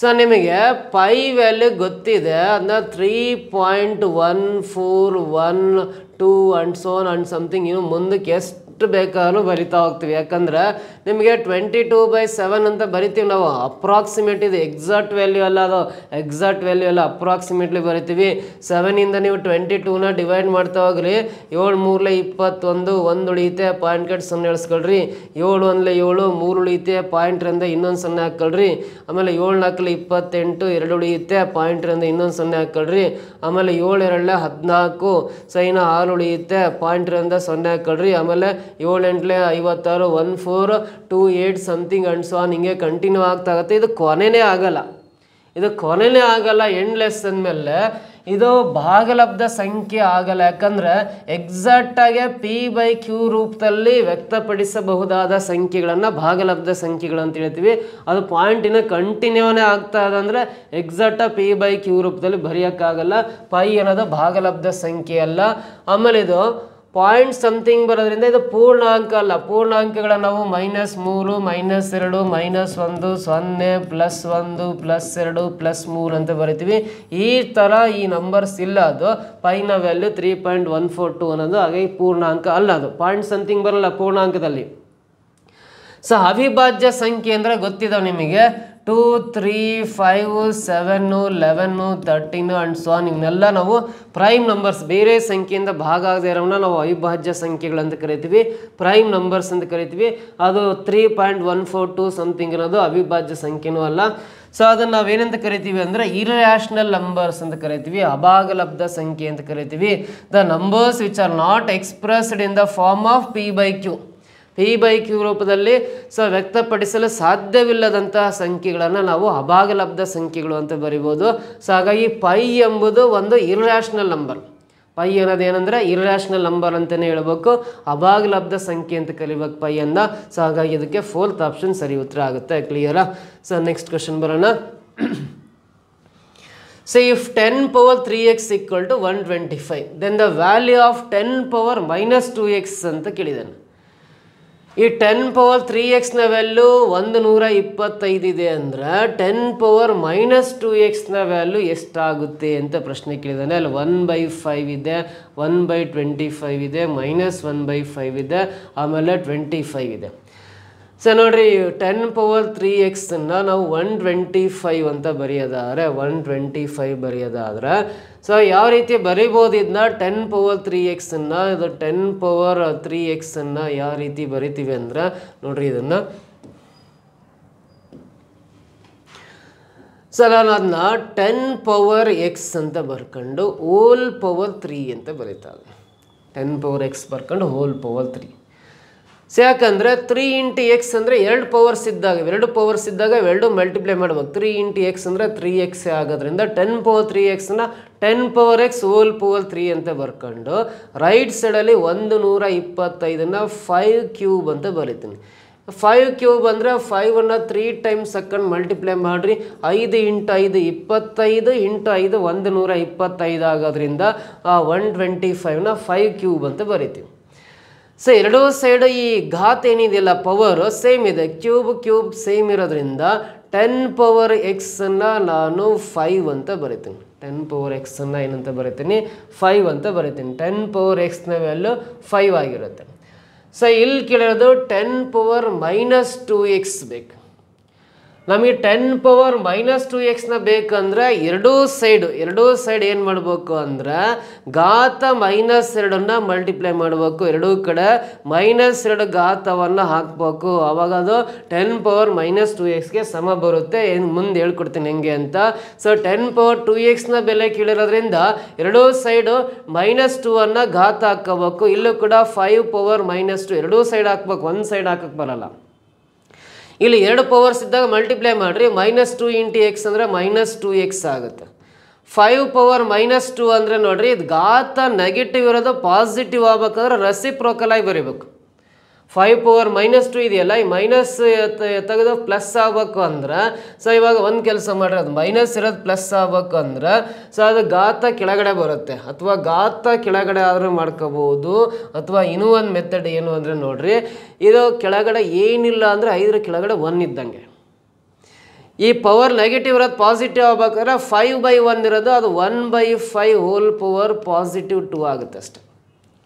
ಸೊ ನಿಮಗೆ ಪೈ ವ್ಯಾಲ್ಯೂ ಗೊತ್ತಿದೆ, ಅದನ್ನ 3.1412 ಅಂಡ್ ಸೋನ್ ಅಂಡ್ ಸಮಥಿಂಗ್ ಇನ್ನು ಮುಂದಕ್ಕೆ ಎಷ್ಟು ಬೇಕಾದ್ರೂ ಬರಿತಾ ಹೋಗ್ತೀವಿ. ಯಾಕಂದರೆ ನಿಮಗೆ 22/7 ಅಂತ ಬರಿತೀವಿ ನಾವು. ಅಪ್ರಾಕ್ಸಿಮೇಟ್ ಇದು ಎಕ್ಸಾಕ್ಟ್ ವ್ಯಾಲ್ಯೂ ಅಲ್ಲ, ಅದು ಎಕ್ಸಾಕ್ಟ್ ವ್ಯಾಲ್ಯೂ ಅಲ್ಲ, ಅಪ್ರಾಕ್ಸಿಮೇಟ್ಲಿ ಬರಿತೀವಿ. 7ಇಂದ ನೀವು 22ನ ಡಿವೈಡ್ ಮಾಡ್ತಾ ಹೋಗ್ರಿ. 7 3 21, 1 ಉಳಿಯುತ್ತೆ, ಪಾಯಿಂಟ್ ಕಟ್ 0 ಎಳಿಸ್ಕೊಳ್ರಿ. 7 1 7, 3 ಉಳಿಯುತ್ತೆ, ಪಾಯಿಂಟ್ರಿಂದ ಇನ್ನೊಂದು 0 ಹಾಕ್ಕೊಳ್ರಿ. ಆಮೇಲೆ 7 4 28, 2 ಉಳಿಯುತ್ತೆ, ಪಾಯಿಂಟ್ರಿಂದ ಇನ್ನೊಂದು 0 ಹಾಕ್ಕೊಳ್ರಿ. ಆಮೇಲೆ 7 2 14, ಸೈನ 6 ಉಳಿಯುತ್ತೆ, ಪಾಯಿಂಟ್ರಿಂದ 0 ಹಾಕ್ಕೊಳ್ರಿ. ಆಮೇಲೆ 7 8 56, 1 4 2 8 ಸಮಥಿಂಗ್ ಅಂಡ್ ಸೊ ಆನ್ ಹಿಂಗೆ ಕಂಟಿನ್ಯೂ ಆಗ್ತಾ ಆಗುತ್ತೆ. ಇದು ಕೊನೆನೇ ಆಗಲ್ಲ, ಎಂಡ್ಲೆಸ್ ಅಂದಮೇಲೆ ಇದು ಭಾಗಲಬ್ಧ ಸಂಖ್ಯೆ ಆಗಲ್ಲ. ಯಾಕಂದರೆ ಎಕ್ಸಾಕ್ಟಾಗಿ P/Q ರೂಪದಲ್ಲಿ ವ್ಯಕ್ತಪಡಿಸಬಹುದಾದ ಸಂಖ್ಯೆಗಳನ್ನು ಭಾಗಲಬ್ಧ ಸಂಖ್ಯೆಗಳು ಅಂತ ಹೇಳ್ತೀವಿ. ಅದು ಪಾಯಿಂಟಿನ ಕಂಟಿನ್ಯೂನೇ ಆಗ್ತಾ ಇದಂದರೆ ಎಕ್ಸಾಕ್ಟಾಗಿ P/Q ರೂಪದಲ್ಲಿ ಬರೆಯೋಕ್ಕಾಗಲ್ಲ. ಪೈ ಅನ್ನೋದು ಭಾಗಲಬ್ಧ ಸಂಖ್ಯೆ ಅಲ್ಲ. ಆಮೇಲೆ ಇದು ಪಾಯಿಂಟ್ ಸಮಥಿಂಗ್ ಬರೋದ್ರಿಂದ ಇದು ಪೂರ್ಣಾಂಕ ಅಲ್ಲ. ಪೂರ್ಣಾಂಕಗಳ ನಾವು -3 -2 -1 0 +1 +2 +3 ಅಂತ ಬರಿತೀವಿ. ಈ ಥರ ಈ ನಂಬರ್ಸ್ ಇಲ್ಲ. ಅದು ಪೈನ ವ್ಯಾಲ್ಯೂ 3.142 ಅನ್ನೋದು ಹಾಗಾಗಿ ಪೂರ್ಣಾಂಕ ಅಲ್ಲ, ಅದು ಪಾಯಿಂಟ್ ಸಮಥಿಂಗ್ ಬರಲ್ಲ ಪೂರ್ಣಾಂಕದಲ್ಲಿ. ಸೊ ಅವಿಭಾಜ್ಯ ಸಂಖ್ಯೆ ಅಂದರೆ ಗೊತ್ತಿದ್ದಾವೆ ನಿಮಗೆ. 2 3 5 7 11 13 ಅಂಡ್ ಸೊ ಆನ್ ಇವನ್ನೆಲ್ಲ ನಾವು ಪ್ರೈಮ್ ನಂಬರ್ಸ್, ಬೇರೆ ಸಂಖ್ಯೆಯಿಂದ ಭಾಗ ಆಗದೆ ಇರೋವನ್ನ ನಾವು ಅವಿಭಾಜ್ಯ ಸಂಖ್ಯೆಗಳಂತ ಕರಿತೀವಿ, ಪ್ರೈಮ್ ನಂಬರ್ಸ್ ಅಂತ ಕರಿತೀವಿ. ಅದು 3.142 ಸಮಥಿಂಗ್ ಅನ್ನೋದು ಅವಿಭಾಜ್ಯ ಸಂಖ್ಯೆನೂ ಅಲ್ಲ. ಸೊ ಅದನ್ನು ನಾವೇನಂತ ಕರಿತೀವಿ ಅಂದರೆ ಇರ್ಯಾಷನಲ್ ನಂಬರ್ಸ್ ಅಂತ ಕರಿತೀವಿ, ಅಭಾಗಲಬ್ಧ ಸಂಖ್ಯೆ ಅಂತ ಕರಿತೀವಿ. The numbers which are not expressed in the form of P/Q ರೂಪದಲ್ಲಿ ವ್ಯಕ್ತಪಡಿಸಲು ಸಾಧ್ಯವಿಲ್ಲದಂತಹ ಸಂಖ್ಯೆಗಳನ್ನು ನಾವು ಅಭಾಗಲಬ್ಧ ಸಂಖ್ಯೆಗಳು ಅಂತ ಬರಿಬೋದು. ಸೊ ಹಾಗಾಗಿ ಪೈ ಎಂಬುದು ಒಂದು ಇರ್ಯಾಷನಲ್ ನಂಬರ್. ಪೈ ಅನ್ನೋದೇನೆಂದರೆ ಇರ್ಯಾಷನಲ್ ನಂಬರ್ ಅಂತಲೇ ಹೇಳ್ಬೇಕು, ಅಭಾಗಲಬ್ಧ ಸಂಖ್ಯೆ ಅಂತ ಕರಿಬೇಕು ಪೈಯನ್ನು. ಸೊ ಹಾಗಾಗಿ ಇದಕ್ಕೆ 4th ಆಪ್ಷನ್ ಸರಿ ಉತ್ತರ ಆಗುತ್ತೆ. ಕ್ಲಿಯರಾ? ಸೊ ನೆಕ್ಸ್ಟ್ ಕ್ವಶನ್ ಬರೋಣ. So if 10 power 3x equal to 125, then the value of 10 power minus 2x ಅಂತ ಕೇಳಿದ್ದಾನೆ. ಈ 10 power 3x ವ್ಯಾಲ್ಯೂ 125 ಇದೆ ಅಂದರೆ 10 power minus 2x ವ್ಯಾಲ್ಯೂ ಎಷ್ಟಾಗುತ್ತೆ ಅಂತ ಪ್ರಶ್ನೆ ಕೇಳಿದ್ದಾನೆ. ಅಲ್ಲಿ 1/5 ಇದೆ, 1/25 ಇದೆ, -1/5 ಇದೆ, ಆಮೇಲೆ 25 ಇದೆ. ಸೊ ನೋಡ್ರಿ, 10 power 3x ನಾವು 125 ಅಂತ ಬರೆಯೋದಾದರೆ 125 ಬರೆಯೋದಾದ್ರೆ ಸೊ ಯಾವ ರೀತಿ ಬರಿಬೋದು ಇದನ್ನ? 10 power 3x ಇದು 10 power 3x ಯಾವ ರೀತಿ ಬರಿತೀವಿ ಅಂದ್ರೆ ನೋಡ್ರಿ, ಇದನ್ನು ಸೊ ನಾನು ಅದನ್ನ 10 power x ಅಂತ ಬರ್ಕೊಂಡು ಹೋಲ್ ಪವರ್ 3 ಅಂತ ಬರೀತಾರೆ. 10 power x ಬರ್ಕೊಂಡು ಹೋಲ್ ಪವರ್ 3. ಸೊ ಯಾಕಂದರೆ 3 × x ಅಂದರೆ 2 ಪವರ್ಸ್ ಇದ್ದಾಗ, 2 ಪವರ್ಸ್ ಇದ್ದಾಗ 2 ಮಲ್ಟಿಪ್ಲೈ ಮಾಡ್ಬೇಕು. 3 × x ಅಂದರೆ 3x ಆಗೋದ್ರಿಂದ 10 power 3x 10 power x whole power 3 ಅಂತ ಬರ್ಕೊಂಡು ರೈಟ್ ಸೈಡಲ್ಲಿ 125ನ 5³ ಅಂತ ಬರೀತೀನಿ. 5³ ಅಂದರೆ 5ಅನ್ನು 3 ಟೈಮ್ಸ್ ಸೆಕೆಂಡ್ ಮಲ್ಟಿಪ್ಲೈ ಮಾಡಿರಿ. 5 × 5 25 × 5 125 ಆಗೋದ್ರಿಂದ 125ನ 5³ ಅಂತ ಬರಿತೀವಿ. ಸೊ ಎರಡೂ ಸೈಡು ಈ ಘಾತ ಏನಿದೆಯಲ್ಲ ಪವರು ಸೇಮ್ ಇದೆ, ಕ್ಯೂಬ್ ಸೇಮ್ ಇರೋದ್ರಿಂದ 10 power x ನಾನು 5 ಅಂತ ಬರಿತೀನಿ. 10 power x ಏನಂತ ಬರಿತೀನಿ? 5 ಅಂತ ಬರಿತೀನಿ. 10 power x ವ್ಯಾಲ್ಯೂ 5 ಆಗಿರುತ್ತೆ. ಸೊ ಇಲ್ಲಿ ಕೇಳಿರೋದು 10 power -2x ಬೇಕು. ನಮಗೆ 10 power -2x ಬೇಕಂದ್ರೆ ಎರಡೂ ಸೈಡ್ ಏನು ಮಾಡಬೇಕು ಅಂದರೆ ಘಾತ -2 ಮಲ್ಟಿಪ್ಲೈ ಮಾಡಬೇಕು. ಎರಡೂ ಕಡೆ -2 ಘಾತವನ್ನು ಹಾಕಬೇಕು. ಆವಾಗ ಅದು 10 power -2x ಸಮ ಬರುತ್ತೆ. ಮುಂದೆ ಹೇಳ್ಕೊಡ್ತೀನಿ ಹೆಂಗೆ ಅಂತ. ಸೊ 10 power 2x ಬೆಲೆ ಕೇಳಿರೋದ್ರಿಂದ ಎರಡೂ ಸೈಡು -2 ಘಾತ ಹಾಕೋಬೇಕು. ಇಲ್ಲೂ ಕೂಡ 5 power -2 ಎರಡೂ ಸೈಡ್ ಹಾಕ್ಬೇಕು, ಒಂದು ಸೈಡ್ ಹಾಕಕ್ಕೆ ಬರಲ್ಲ. ಇಲ್ಲಿ 2 ಪವರ್ಸ್ ಇದ್ದಾಗ ಮಲ್ಟಿಪ್ಲೈ ಮಾಡಿರಿ. -2 × x ಅಂದರೆ -2x ಆಗುತ್ತೆ. 5 power -2 ಅಂದರೆ ನೋಡ್ರಿ, ಇದು ಘಾತ ನೆಗೆಟಿವ್ ಇರೋದು ಪಾಸಿಟಿವ್ ಆಗ್ಬೇಕಂದ್ರೆ ರೆಸಿಪ್ರೋಕಲ್ ಆಗಿ ಬರೀಬೇಕು. 5 ಪವರ್ -2 ಇದೆಯಲ್ಲ, ಈ ಮೈನಸ್ ತೆಗೆದು ಪ್ಲಸ್ ಆಗಬೇಕು ಅಂದ್ರೆ ಸೊ ಇವಾಗ ಒಂದು ಕೆಲಸ ಮಾಡ್ರಿ, ಅದು ಮೈನಸ್ ಇರೋದು ಪ್ಲಸ್ ಆಗಬೇಕು ಅಂದ್ರೆ ಸೊ ಅದು ಘಾತ ಕೆಳಗಡೆ ಬರುತ್ತೆ, ಅಥವಾ ಘಾತ ಕೆಳಗಡೆ ಆದರೂ ಮಾಡ್ಕೋಬಹುದು. ಅಥವಾ ಇನ್ನೂ ಒಂದು ಮೆಥಡ್ ಏನು ಅಂದರೆ ನೋಡ್ರಿ, ಇದು ಕೆಳಗಡೆ ಏನಿಲ್ಲ ಅಂದರೆ 5ರ ಕೆಳಗಡೆ 1 ಇದ್ದಂಗೆ. ಈ ಪವರ್ ನೆಗೆಟಿವ್ ಇರೋದು ಪಾಸಿಟಿವ್ ಆಗ್ಬೇಕಾದ್ರೆ 5/1 ಇರೋದು ಅದು 1/5 ಹೋಲ್ ಪವರ್ +2 ಆಗುತ್ತೆ ಅಷ್ಟೆ.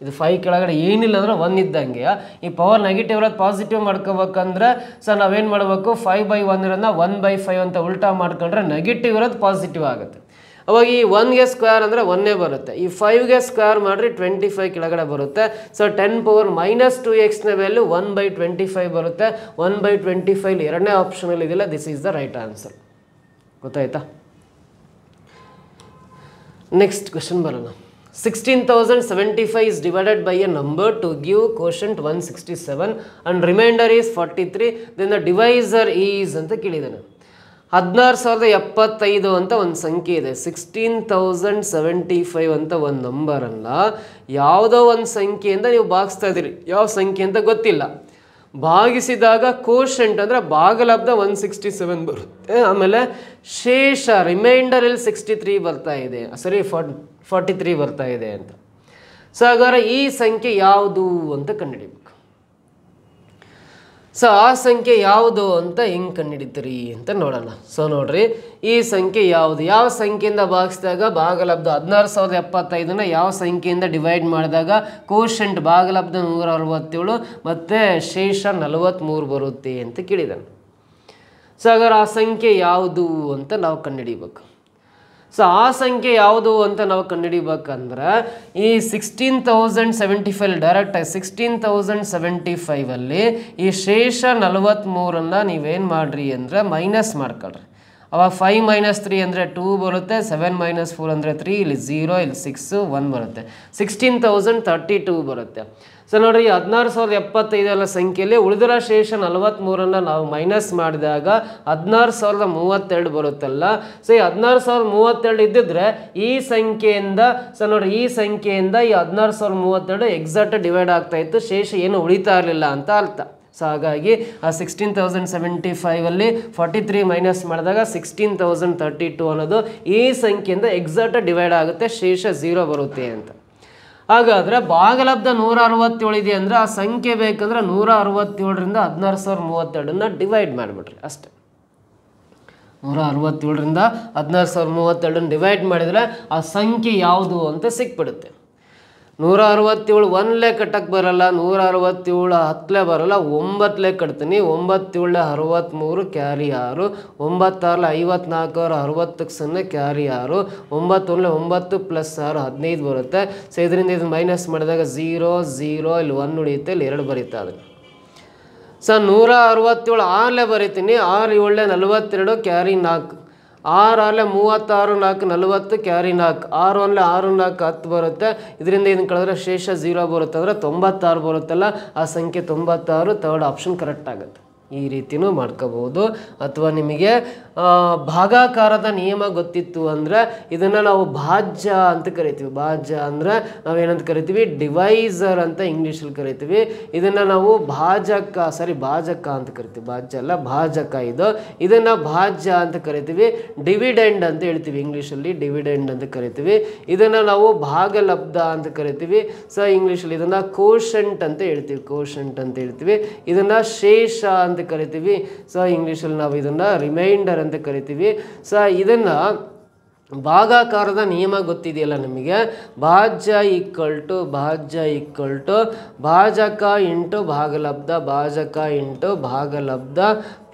ಇದು 5 ಕೆಳಗಡೆ ಏನಿಲ್ಲ ಅಂದ್ರೆ 1 ಇದ್ದಂಗೆ. ಈ ಪವರ್ ನೆಗೆಟಿವ್ ಇರೋದು ಪಾಸಿಟಿವ್ ಮಾಡ್ಕೋಬೇಕಂದ್ರೆ ಸೊ ನಾವೇನು ಮಾಡಬೇಕು, 5/1 ಇರೋದನ್ನ 1/5 ಅಂತ ಉಲ್ಟಾ ಮಾಡ್ಕೊಂಡ್ರೆ ನೆಗೆಟಿವ್ ಇರೋದು ಪಾಸಿಟಿವ್ ಆಗುತ್ತೆ. ಅವಾಗ ಈ 1ಗೆ ಸ್ಕ್ವೇರ್ ಅಂದರೆ 1 ಬರುತ್ತೆ. ಈ 5ಗೆ ಸ್ಕ್ವೇರ್ ಮಾಡಿರಿ 25 ಕೆಳಗಡೆ ಬರುತ್ತೆ. ಸೊ 10 ಪವರ್ -2x ವ್ಯಾಲ್ಯೂ 1/25 ಬರುತ್ತೆ. 1/25 ಎರಡನೇ ಆಪ್ಷನಲ್ಲಿ ಇದೆಯಲ್ಲ, this is the right answer. ಗೊತ್ತಾಯ್ತಾ? ನೆಕ್ಸ್ಟ್ ಕ್ವೆಶನ್ ಬರೋಣ. 16,075 is divided by a number to give quotient 167 and remainder is 43. Then the divisor is ಅಂತ ಕೇಳಿದ್ದಾನೆ. 16,075 ಅಂತ ಒಂದು ಸಂಖ್ಯೆ ಇದೆ. 16,075 ಅಂತ ಒಂದು ನಂಬರನ್ನು ಯಾವುದೋ ಒಂದು ಸಂಖ್ಯೆಯಿಂದ ನೀವು ಭಾಗಿಸ್ತಾ ಇದ್ದೀರಿ. ಯಾವ ಸಂಖ್ಯೆ ಅಂತ ಗೊತ್ತಿಲ್ಲ. ಭಾಗಿಸಿದಾಗ ಕೋಶೆಂಟ್ ಅಂದರೆ ಭಾಗಲಬ್ಧ 167 ಬರುತ್ತೆ. ಆಮೇಲೆ ಶೇಷ ರಿಮೈಂಡರ್ ಇಲ್ಲಿ 63 ಬರ್ತಾ ಇದೆ, ಸರಿ 43 ಬರ್ತಾ ಇದೆ ಅಂತ. ಸೊ ಹಾಗಾದ್ರೆ ಈ ಸಂಖ್ಯೆ ಯಾವುದು ಅಂತ ಕಂಡುಹಿಡಿಬೇಕು. ಸೊ ಆ ಸಂಖ್ಯೆ ಯಾವುದು ಅಂತ ಹೆಂಗೆ ಕಂಡುಹಿಡಿತೀರಿ ಅಂತ ನೋಡೋಣ. ಸೊ ನೋಡ್ರಿ, ಈ ಸಂಖ್ಯೆ ಯಾವುದು, ಯಾವ ಸಂಖ್ಯೆಯಿಂದ ಭಾಗಿಸಿದಾಗ ಭಾಗಲಬ್ಧ 16,075ನ ಯಾವ ಸಂಖ್ಯೆಯಿಂದ ಡಿವೈಡ್ ಮಾಡಿದಾಗ ಕೋಶೆಂಟ್ ಭಾಗಲಬ್ಧ 167 ಮತ್ತು ಶೇಷ 43 ಬರುತ್ತೆ ಅಂತ ಕೇಳಿದಾನೆ. ಸೊ ಹಾಗಾದ್ರೆ ಆ ಸಂಖ್ಯೆ ಯಾವುದು ಅಂತ ನಾವು ಕಂಡುಹಿಡಿಬೇಕು. ಸೊ ಆ ಸಂಖ್ಯೆ ಯಾವುದು ಅಂತ ನಾವು ಕಂಡುಹಿಡಿಬೇಕಂದ್ರೆ ಈ 16,075 ಡೈರೆಕ್ಟಾಗಿ 16,075ಅಲ್ಲಿ ಈ ಶೇಷ 43ನ್ನು ನೀವೇನು ಮಾಡಿರಿ ಅಂದರೆ ಮೈನಸ್ ಮಾಡ್ಕೊಳ್ರಿ. ಅವಾಗ 5 - 3 ಅಂದರೆ 2 ಬರುತ್ತೆ, 7 - 4 ಅಂದರೆ 3, ಇಲ್ಲಿ 0, ಇಲ್ಲಿ 6, 1 ಬರುತ್ತೆ. 16,032 ಬರುತ್ತೆ. ಸೊ ನೋಡಿರಿ, 16,075 ಸಂಖ್ಯೆಯಲ್ಲಿ ಉಳಿದಿರೋ ಶೇಷ 43ನ್ನು ನಾವು ಮೈನಸ್ ಮಾಡಿದಾಗ 16,032 ಬರುತ್ತಲ್ಲ. ಸೊ ಈ 16,032 ಇದ್ದಿದ್ರೆ ಈ ಸಂಖ್ಯೆಯಿಂದ ಸೊ ನೋಡಿರಿ, ಈ ಸಂಖ್ಯೆಯಿಂದ ಈ 16,032 ಎಕ್ಸಾಕ್ಟ್ ಡಿವೈಡ್ ಆಗ್ತಾ ಇತ್ತು, ಶೇಷ ಏನು ಉಳಿತಾ ಇರಲಿಲ್ಲ ಅಂತ ಅರ್ಥ. ಸೊ ಹಾಗಾಗಿ ಆ 16,075ಅಲ್ಲಿ 43 ಮೈನಸ್ ಮಾಡಿದಾಗ 16,032 ಅನ್ನೋದು ಈ ಸಂಖ್ಯೆಯಿಂದ ಎಕ್ಸಾಕ್ಟ್ ಡಿವೈಡ್ ಆಗುತ್ತೆ, ಶೇಷ 0 ಬರುತ್ತೆ ಅಂತ. ಹಾಗಾದರೆ ಭಾಗಲಬ್ಧ 167 ಇದೆ ಅಂದರೆ ಆ ಸಂಖ್ಯೆ ಬೇಕಂದ್ರೆ 167ರಿಂದ 16,032ನ್ನ ಡಿವೈಡ್ ಮಾಡಿಬಿಡ್ರಿ ಅಷ್ಟೇ. 167ರಿಂದ 16,032ನ್ನ ಡಿವೈಡ್ ಮಾಡಿದರೆ ಆ ಸಂಖ್ಯೆ ಯಾವುದು ಅಂತ ಸಿಕ್ಬಿಡುತ್ತೆ. 167 1ಲೇ ಕಟ್ಟಕ್ಕೆ ಬರಲ್ಲ, 167 10ಲೇ ಬರಲ್ಲ, 9ಲೇ ಕಟ್ತೀನಿ. 9 63 ಕ್ಯಾರಿ 6, 9 54 60ಕ್ಕೆ 0 ಕ್ಯಾರಿ 6, 9 9 + 6 15 ಬರುತ್ತೆ. ಸೊ ಇದರಿಂದ ಇದು ಮೈನಸ್ ಮಾಡಿದಾಗ 0 0, ಇಲ್ಲಿ 1 ಉಳಿಯುತ್ತೆ, ಇಲ್ಲಿ 2 ಬರೀತಾ ಇದೆ. ಸೊ 167 6ಲೇ ಬರೀತೀನಿ. 6 7 42 ಕ್ಯಾರಿ 4, 6 36 4 40 ಕ್ಯಾರಿ 4, 6 6 4 10 ಬರುತ್ತೆ. ಇದರಿಂದ ಇದನ್ನು ಕಳೆದ್ರೆ ಶೇಷ 0 ಬರುತ್ತೆ, ಅಂದರೆ 96 ಬರುತ್ತಲ್ಲ, ಆ ಸಂಖ್ಯೆ 96 ಥರ್ಡ್ ಆಪ್ಷನ್ ಕರೆಕ್ಟ್ ಆಗುತ್ತೆ. ಈ ರೀತಿಯೂ ಮಾಡ್ಕೋಬಹುದು. ಅಥವಾ ನಿಮಗೆ ಭಾಗಾಕಾರದ ನಿಯಮ ಗೊತ್ತಿತ್ತು ಅಂದರೆ ಇದನ್ನು ನಾವು ಭಾಜ್ಯ ಅಂತ ಕರಿತೀವಿ. ಭಾಜ್ಯ ಅಂದರೆ ನಾವೇನಂತ ಕರಿತೀವಿ, ಡಿವೈಸರ್ ಅಂತ ಇಂಗ್ಲೀಷಲ್ಲಿ ಕರಿತೀವಿ. ಇದನ್ನು ನಾವು ಭಾಜಕ ಅಂತ ಕರಿತೀವಿ, ಭಾಜ್ಯ ಅಲ್ಲ ಭಾಜಕ. ಇದನ್ನು ಭಾಜ್ಯ ಅಂತ ಕರಿತೀವಿ. ಡಿವಿಡೆಂಡ್ ಅಂತ ಹೇಳ್ತೀವಿ ಇಂಗ್ಲೀಷಲ್ಲಿ, ಡಿವಿಡೆಂಡ್ ಅಂತ ಕರಿತೀವಿ. ಇದನ್ನು ನಾವು ಭಾಗಲಬ್ಧ ಅಂತ ಕರಿತೀವಿ. ಸೊ ಇಂಗ್ಲೀಷಲ್ಲಿ ಇದನ್ನು ಕೋಶೆಂಟ್ ಅಂತ ಹೇಳ್ತೀವಿ, ಕೋಶೆಂಟ್ ಅಂತ ಹೇಳ್ತೀವಿ. ಇದನ್ನು ಶೇಷ ಅಂತ ಕರಿತೀವಿ. ಸೊ ಇಂಗ್ಲೀಷಲ್ಲಿ ನಾವು ಇದನ್ನು ರಿಮೈಂಡರ್ ಅಂತ ಕರಿತೀವಿ. ಸೊ ಇದನ್ನು ಭಾಗಾಕಾರದ ನಿಯಮ ಗೊತ್ತಿದೆಯಲ್ಲ ನಿಮಗೆ, ಭಾಜ್ಯ ಈಕ್ವಲ್ ಟು ಭಾಜಕ ಇಂಟು ಭಾಗಲಬ್ಧ, ಭಾಜಕ ಇಂಟು ಭಾಗಲಬ್ಧ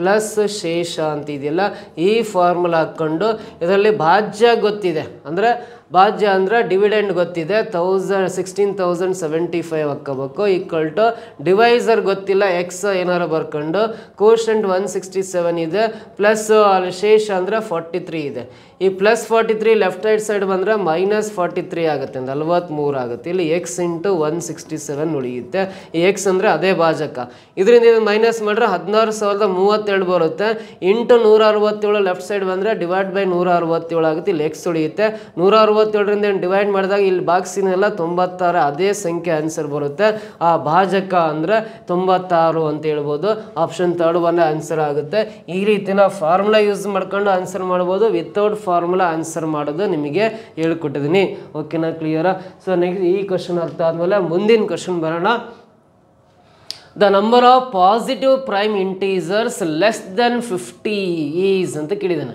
ಪ್ಲಸ್ ಶೇಷ ಅಂತ ಇದೆಯಲ್ಲ, ಈ ಫಾರ್ಮುಲಾ ಹಾಕ್ಕೊಂಡು ಇದರಲ್ಲಿ ಭಾಜ್ಯ ಗೊತ್ತಿದೆ ಅಂದರೆ ಭಾಜ್ಯ ಅಂದರೆ ಡಿವಿಡೆಂಡ್ ಗೊತ್ತಿದೆ, 16,075 ಹಾಕ್ಕೋಬೇಕು. ಈಕ್ವಲ್ ಟು ಡಿವೈಸರ್ ಗೊತ್ತಿಲ್ಲ, ಎಕ್ಸ್ ಏನಾರು ಬರ್ಕೊಂಡು, ಕೋಶೆಂಟ್ 167 ಇದೆ, ಪ್ಲಸ್ ಅಲ್ಲಿ ಶೇಷ ಅಂದರೆ 43 ಇದೆ. ಈ ಪ್ಲಸ್ 43 ಲೆಫ್ಟ್ ರೈಟ್ ಸೈಡ್ ಬಂದರೆ -43 ಆಗುತ್ತೆ, 43 ಆಗುತ್ತೆ. ಇಲ್ಲಿ ಎಕ್ಸ್ ಇಂಟು 167 ಉಳಿಯುತ್ತೆ. ಈ ಎಕ್ಸ್ ಅಂದರೆ ಅದೇ ಭಾಜಕ. ಇದರಿಂದ ಇದು ಮೈನಸ್ ಮಾಡಿದ್ರೆ 16,032 ಬರುತ್ತೆ. ಇಂಟು 167 ಲೆಫ್ಟ್ ಸೈಡ್ ಬಂದರೆ ಡಿವೈಡ್ ಬೈ 167 ಆಗುತ್ತೆ. ಇಲ್ಲಿ ಎಕ್ಸ್ ಉಳಿಯುತ್ತೆ. 167 97ರಿಂದ ಡಿವೈಡ್ ಮಾಡಿದಾಗ ಇಲ್ಲಿ ಬಾಕ್ಸಿನೆಲ್ಲ 96 ಅದೇ ಸಂಖ್ಯೆ ಆನ್ಸರ್ ಬರುತ್ತೆ. ಆ ಭಾಜಕ ಅಂದರೆ 96 ಅಂತ ಹೇಳ್ಬೋದು. ಆಪ್ಷನ್ 3 ಒನ್ ಆನ್ಸರ್ ಆಗುತ್ತೆ. ಈ ರೀತಿ ನಾವು ಫಾರ್ಮುಲಾ ಯೂಸ್ ಮಾಡ್ಕೊಂಡು ಆನ್ಸರ್ ಮಾಡ್ಬೋದು. ವಿತೌಟ್ ಫಾರ್ಮುಲಾ ಆನ್ಸರ್ ಮಾಡೋದು ನಿಮಗೆ ಹೇಳ್ಕೊಟ್ಟಿದ್ದೀನಿ. ಓಕೆನಾ, ಕ್ಲಿಯರಾ? ಸೊ ನೆಕ್ಸ್ಟ್ ಈ ಕ್ವಶನ್ ಅರ್ಥ ಆದಮೇಲೆ ಮುಂದಿನ ಕ್ವಶನ್ ಬರೋಣ. The number of positive prime integers less than 50 is ಅಂತ ಕೇಳಿದ್ದಾನೆ.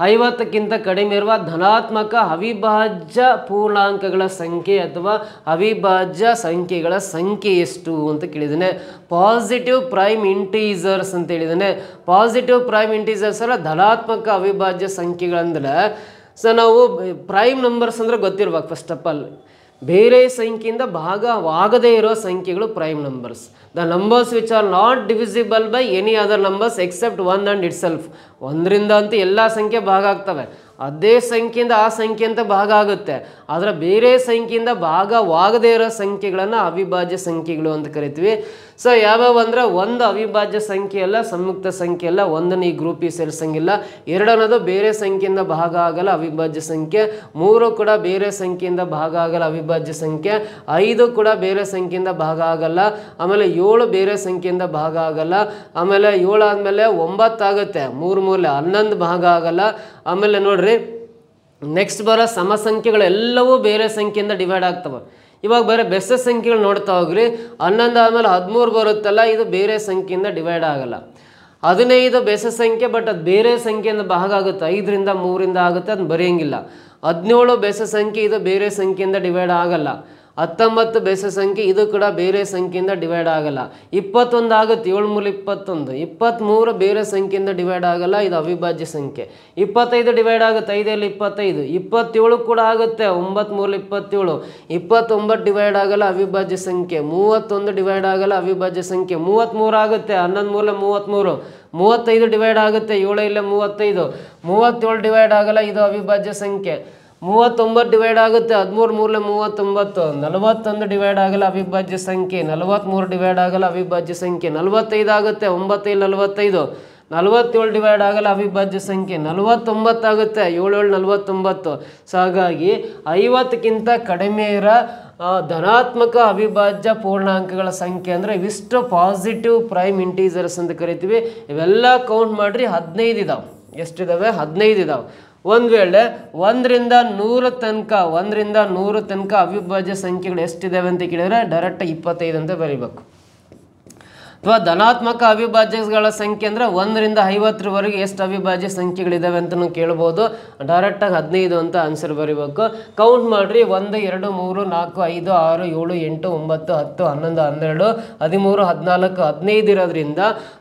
50ಕ್ಕಿಂತ ಕಡಿಮೆ ಇರುವ ಧನಾತ್ಮಕ ಅವಿಭಾಜ್ಯ ಪೂರ್ಣಾಂಕಗಳ ಸಂಖ್ಯೆ ಅಥವಾ ಅವಿಭಾಜ್ಯ ಸಂಖ್ಯೆಗಳ ಸಂಖ್ಯೆ ಎಷ್ಟು ಅಂತ ಕೇಳಿದ್ದಾನೆ. ಪಾಸಿಟಿವ್ ಪ್ರೈಮ್ ಇಂಟೀಸರ್ಸ್ ಅಂತ ಹೇಳಿದ್ದಾನೆ. ಪಾಸಿಟಿವ್ ಪ್ರೈಮ್ ಇಂಟೀಸರ್ಸ್ ಅಲ್ಲ, ಧನಾತ್ಮಕ ಅವಿಭಾಜ್ಯ ಸಂಖ್ಯೆಗಳಂದ್ರೆ ಸೊ ನಾವು ಪ್ರೈಮ್ ನಂಬರ್ಸ್ ಅಂದರೆ ಗೊತ್ತಿರ್ಬೇಕು. ಫಸ್ಟ್ ಆಫ್ ಆಲ್ ಬೇರೆ ಸಂಖ್ಯೆಯಿಂದ ಭಾಗವಾಗದೇ ಇರೋ ಸಂಖ್ಯೆಗಳು prime numbers. The numbers which are not divisible by any other numbers accept one and it self. ಒಂದರಿಂದ ಅಂತೂ ಎಲ್ಲ ಸಂಖ್ಯೆ ಭಾಗ ಆಗ್ತವೆ. ಅದೇ ಸಂಖ್ಯೆಯಿಂದ ಆ ಸಂಖ್ಯೆ ಅಂತ ಭಾಗ ಆಗುತ್ತೆ. ಆದರೆ ಬೇರೆ ಸಂಖ್ಯೆಯಿಂದ ಭಾಗವಾಗದೇ ಇರೋ ಸಂಖ್ಯೆಗಳನ್ನು ಅವಿಭಾಜ್ಯ ಸಂಖ್ಯೆಗಳು ಅಂತ ಕರಿತೀವಿ. ಸೊ ಯಾವ್ಯಾವ ಅಂದರೆ ಒಂದು ಅವಿಭಾಜ್ಯ ಸಂಖ್ಯೆ ಅಲ್ಲ, ಸಂಯುಕ್ತ ಸಂಖ್ಯೆ ಅಲ್ಲ, ಒಂದನ್ನು ಈ ಗ್ರೂಪಿಗೆ ಸೇರಿಸಂಗಿಲ್ಲ. 2 ಅನ್ನೋದು ಬೇರೆ ಸಂಖ್ಯೆಯಿಂದ ಭಾಗ ಆಗಲ್ಲ, ಅವಿಭಾಜ್ಯ ಸಂಖ್ಯೆ. 3 ಕೂಡ ಬೇರೆ ಸಂಖ್ಯೆಯಿಂದ ಭಾಗ ಆಗಲ್ಲ, ಅವಿಭಾಜ್ಯ ಸಂಖ್ಯೆ. 5 ಕೂಡ ಬೇರೆ ಸಂಖ್ಯೆಯಿಂದ ಭಾಗ ಆಗಲ್ಲ. ಆಮೇಲೆ 7 ಬೇರೆ ಸಂಖ್ಯೆಯಿಂದ ಭಾಗ ಆಗಲ್ಲ. ಆಮೇಲೆ 7 ಆದಮೇಲೆ 9 ಆಗುತ್ತೆ, 3 ಮೂಲೆ 11 ಭಾಗ ಆಗಲ್ಲ. ಆಮೇಲೆ ನೋಡ್ರಿ ನೆಕ್ಸ್ಟ್ ಬರೋ ಸಮಸಂಖ್ಯೆಗಳೆಲ್ಲವೂ ಬೇರೆ ಸಂಖ್ಯೆಯಿಂದ ಡಿವೈಡ್ ಆಗ್ತವೆ. ಇವಾಗ ಬೇರೆ ಬೆಸ ಸಂಖ್ಯೆಗಳು ನೋಡ್ತಾ ಹೋಗ್ರಿ. 11 ಆದಮೇಲೆ 13 ಬರುತ್ತಲ್ಲ, ಇದು ಬೇರೆ ಸಂಖ್ಯೆಯಿಂದ ಡಿವೈಡ್ ಆಗಲ್ಲ. 15 ಬೆಸ ಸಂಖ್ಯೆ, ಬಟ್ ಅದು ಬೇರೆ ಸಂಖ್ಯೆಯಿಂದ ಭಾಗ ಆಗುತ್ತೆ, 5ರಿಂದ 3ರಿಂದ ಆಗುತ್ತೆ, ಅದನ್ನ ಬರೆಯಂಗಿಲ್ಲ. 17 ಬೆಸ ಸಂಖ್ಯೆ, ಇದು ಬೇರೆ ಸಂಖ್ಯೆಯಿಂದ ಡಿವೈಡ್ ಆಗಲ್ಲ. 19 ಬೆಸ ಸಂಖ್ಯೆ, ಇದು ಕೂಡ ಬೇರೆ ಸಂಖ್ಯೆಯಿಂದ ಡಿವೈಡ್ ಆಗಲ್ಲ. 21 ಆಗುತ್ತೆ, 7 ಮೂಲ 21. 23 ಬೇರೆ ಸಂಖ್ಯೆಯಿಂದ ಡಿವೈಡ್ ಆಗಲ್ಲ, ಇದು ಅವಿಭಾಜ್ಯ ಸಂಖ್ಯೆ. 25 ಡಿವೈಡ್ ಆಗುತ್ತೆ, 5ರಲ್ಲಿ 25. 27 ಕೂಡ ಆಗುತ್ತೆ, 9 ಮೂಲ 27. 29 ಡಿವೈಡ್ ಆಗಲ್ಲ, ಅವಿಭಾಜ್ಯ ಸಂಖ್ಯೆ. 31 ಡಿವೈಡ್ ಆಗಲ್ಲ, ಅವಿಭಾಜ್ಯ ಸಂಖ್ಯೆ. 33 ಆಗುತ್ತೆ, 11 ಮೂಲ 33. 35 ಡಿವೈಡ್ ಆಗುತ್ತೆ, 7 ಇಲ್ಲ 35. 37 ಡಿವೈಡ್ ಆಗಲ್ಲ, ಇದು ಅವಿಭಾಜ್ಯ ಸಂಖ್ಯೆ. 39 ಡಿವೈಡ್ ಆಗುತ್ತೆ, 13 ಮೂಲ 39. 41 ಡಿವೈಡ್ ಆಗಲ್ಲ, ಅವಿಭಾಜ್ಯ ಸಂಖ್ಯೆ. 43 ಡಿವೈಡ್ ಆಗಲ್ಲ, ಅವಿಭಾಜ್ಯ ಸಂಖ್ಯೆ. 45 ಆಗುತ್ತೆ, 9 ಇಲ್ಲ 45. 47 ಡಿವೈಡ್ ಆಗಲ್ಲ, ಅವಿಭಾಜ್ಯ ಸಂಖ್ಯೆ. 49 ಆಗುತ್ತೆ, 7 49. ಸೊ ಹಾಗಾಗಿ 50ಕ್ಕಿಂತ ಕಡಿಮೆ ಇರೋ ಧನಾತ್ಮಕ ಅವಿಭಾಜ್ಯ ಪೂರ್ಣಾಂಕಗಳ ಸಂಖ್ಯೆ ಅಂದರೆ ಇವಿಷ್ಟು ಪಾಸಿಟಿವ್ ಪ್ರೈಮ್ ಇಂಟೀಸರ್ಸ್ ಅಂತ ಕರಿತೀವಿ. ಇವೆಲ್ಲ ಕೌಂಟ್ ಮಾಡಿರಿ, 15 ಇದಾವೆ. ಎಷ್ಟಿದಾವೆ? 15 ಇದಾವೆ. ಒಂದು ವೇಳೆ 1ರಿಂದ 100 ತನಕ ಅವಿಭಾಜ್ಯ ಸಂಖ್ಯೆಗಳು ಎಷ್ಟಿದ್ದಾವೆ ಅಂತ ಕೇಳಿದರೆ ಡೈರೆಕ್ಟ್ 25 ಅಂತ ಬರೀಬೇಕು. ಅಥವಾ ಧನಾತ್ಮಕ ಅವಿಭಾಜ್ಯಗಳ ಸಂಖ್ಯೆ ಅಂದರೆ 1ರಿಂದ 50ರವರೆಗೆ ಎಷ್ಟು ಅವಿಭಾಜ್ಯ ಸಂಖ್ಯೆಗಳಿದ್ದಾವೆ ಅಂತಲೂ ಕೇಳ್ಬೋದು. ಡೈರೆಕ್ಟಾಗಿ 15 ಅಂತ ಆನ್ಸರ್ ಬರೀಬೇಕು. ಕೌಂಟ್ ಮಾಡಿರಿ, 1 2 3 4 5 6 7 8 9 10 11 12 13 14 15 ಇರೋದ್ರಿಂದ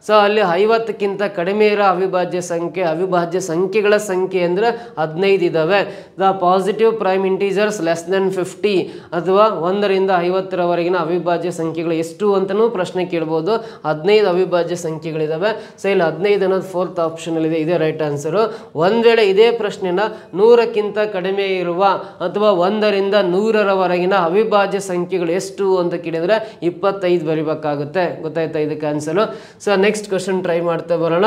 ಸೊ ಅಲ್ಲಿ 50ಕ್ಕಿಂತ ಕಡಿಮೆ ಇರೋ ಅವಿಭಾಜ್ಯ ಸಂಖ್ಯೆಗಳ ಸಂಖ್ಯೆ ಅಂದರೆ 15 ಇದ್ದಾವೆ. The positive prime integers less than 50 ಅಥವಾ 1ರಿಂದ 50ರವರೆಗಿನ ಅವಿಭಾಜ್ಯ ಸಂಖ್ಯೆಗಳು ಎಷ್ಟು ಅಂತಲೂ ಪ್ರಶ್ನೆ ಕೇಳ್ಬೋದು. 15 ಅವಿಭಾಜ್ಯ ಸಂಖ್ಯೆಗಳಿದ್ದಾವೆ. ಸೊ ಇಲ್ಲಿ 15 ಅನ್ನೋದು 4th ಆಪ್ಷನಲ್ಲಿದೆ, ಇದೇ ರೈಟ್ ಆನ್ಸರು. ಒಂದು ವೇಳೆ ಇದೇ ಪ್ರಶ್ನೆನ 100ಕ್ಕಿಂತ ಕಡಿಮೆ ಇರುವ ಅಥವಾ 1ರಿಂದ 100ರವರೆಗಿನ ಅವಿಭಾಜ್ಯ ಸಂಖ್ಯೆಗಳು ಎಷ್ಟು ಅಂತ ಕೇಳಿದರೆ 25 ಬರೀಬೇಕಾಗುತ್ತೆ. ಗೊತ್ತಾಯ್ತಾ ಇದಕ್ಕೆ answer? So next question try ಮಾಡ್ತಾ ಬರೋಣ.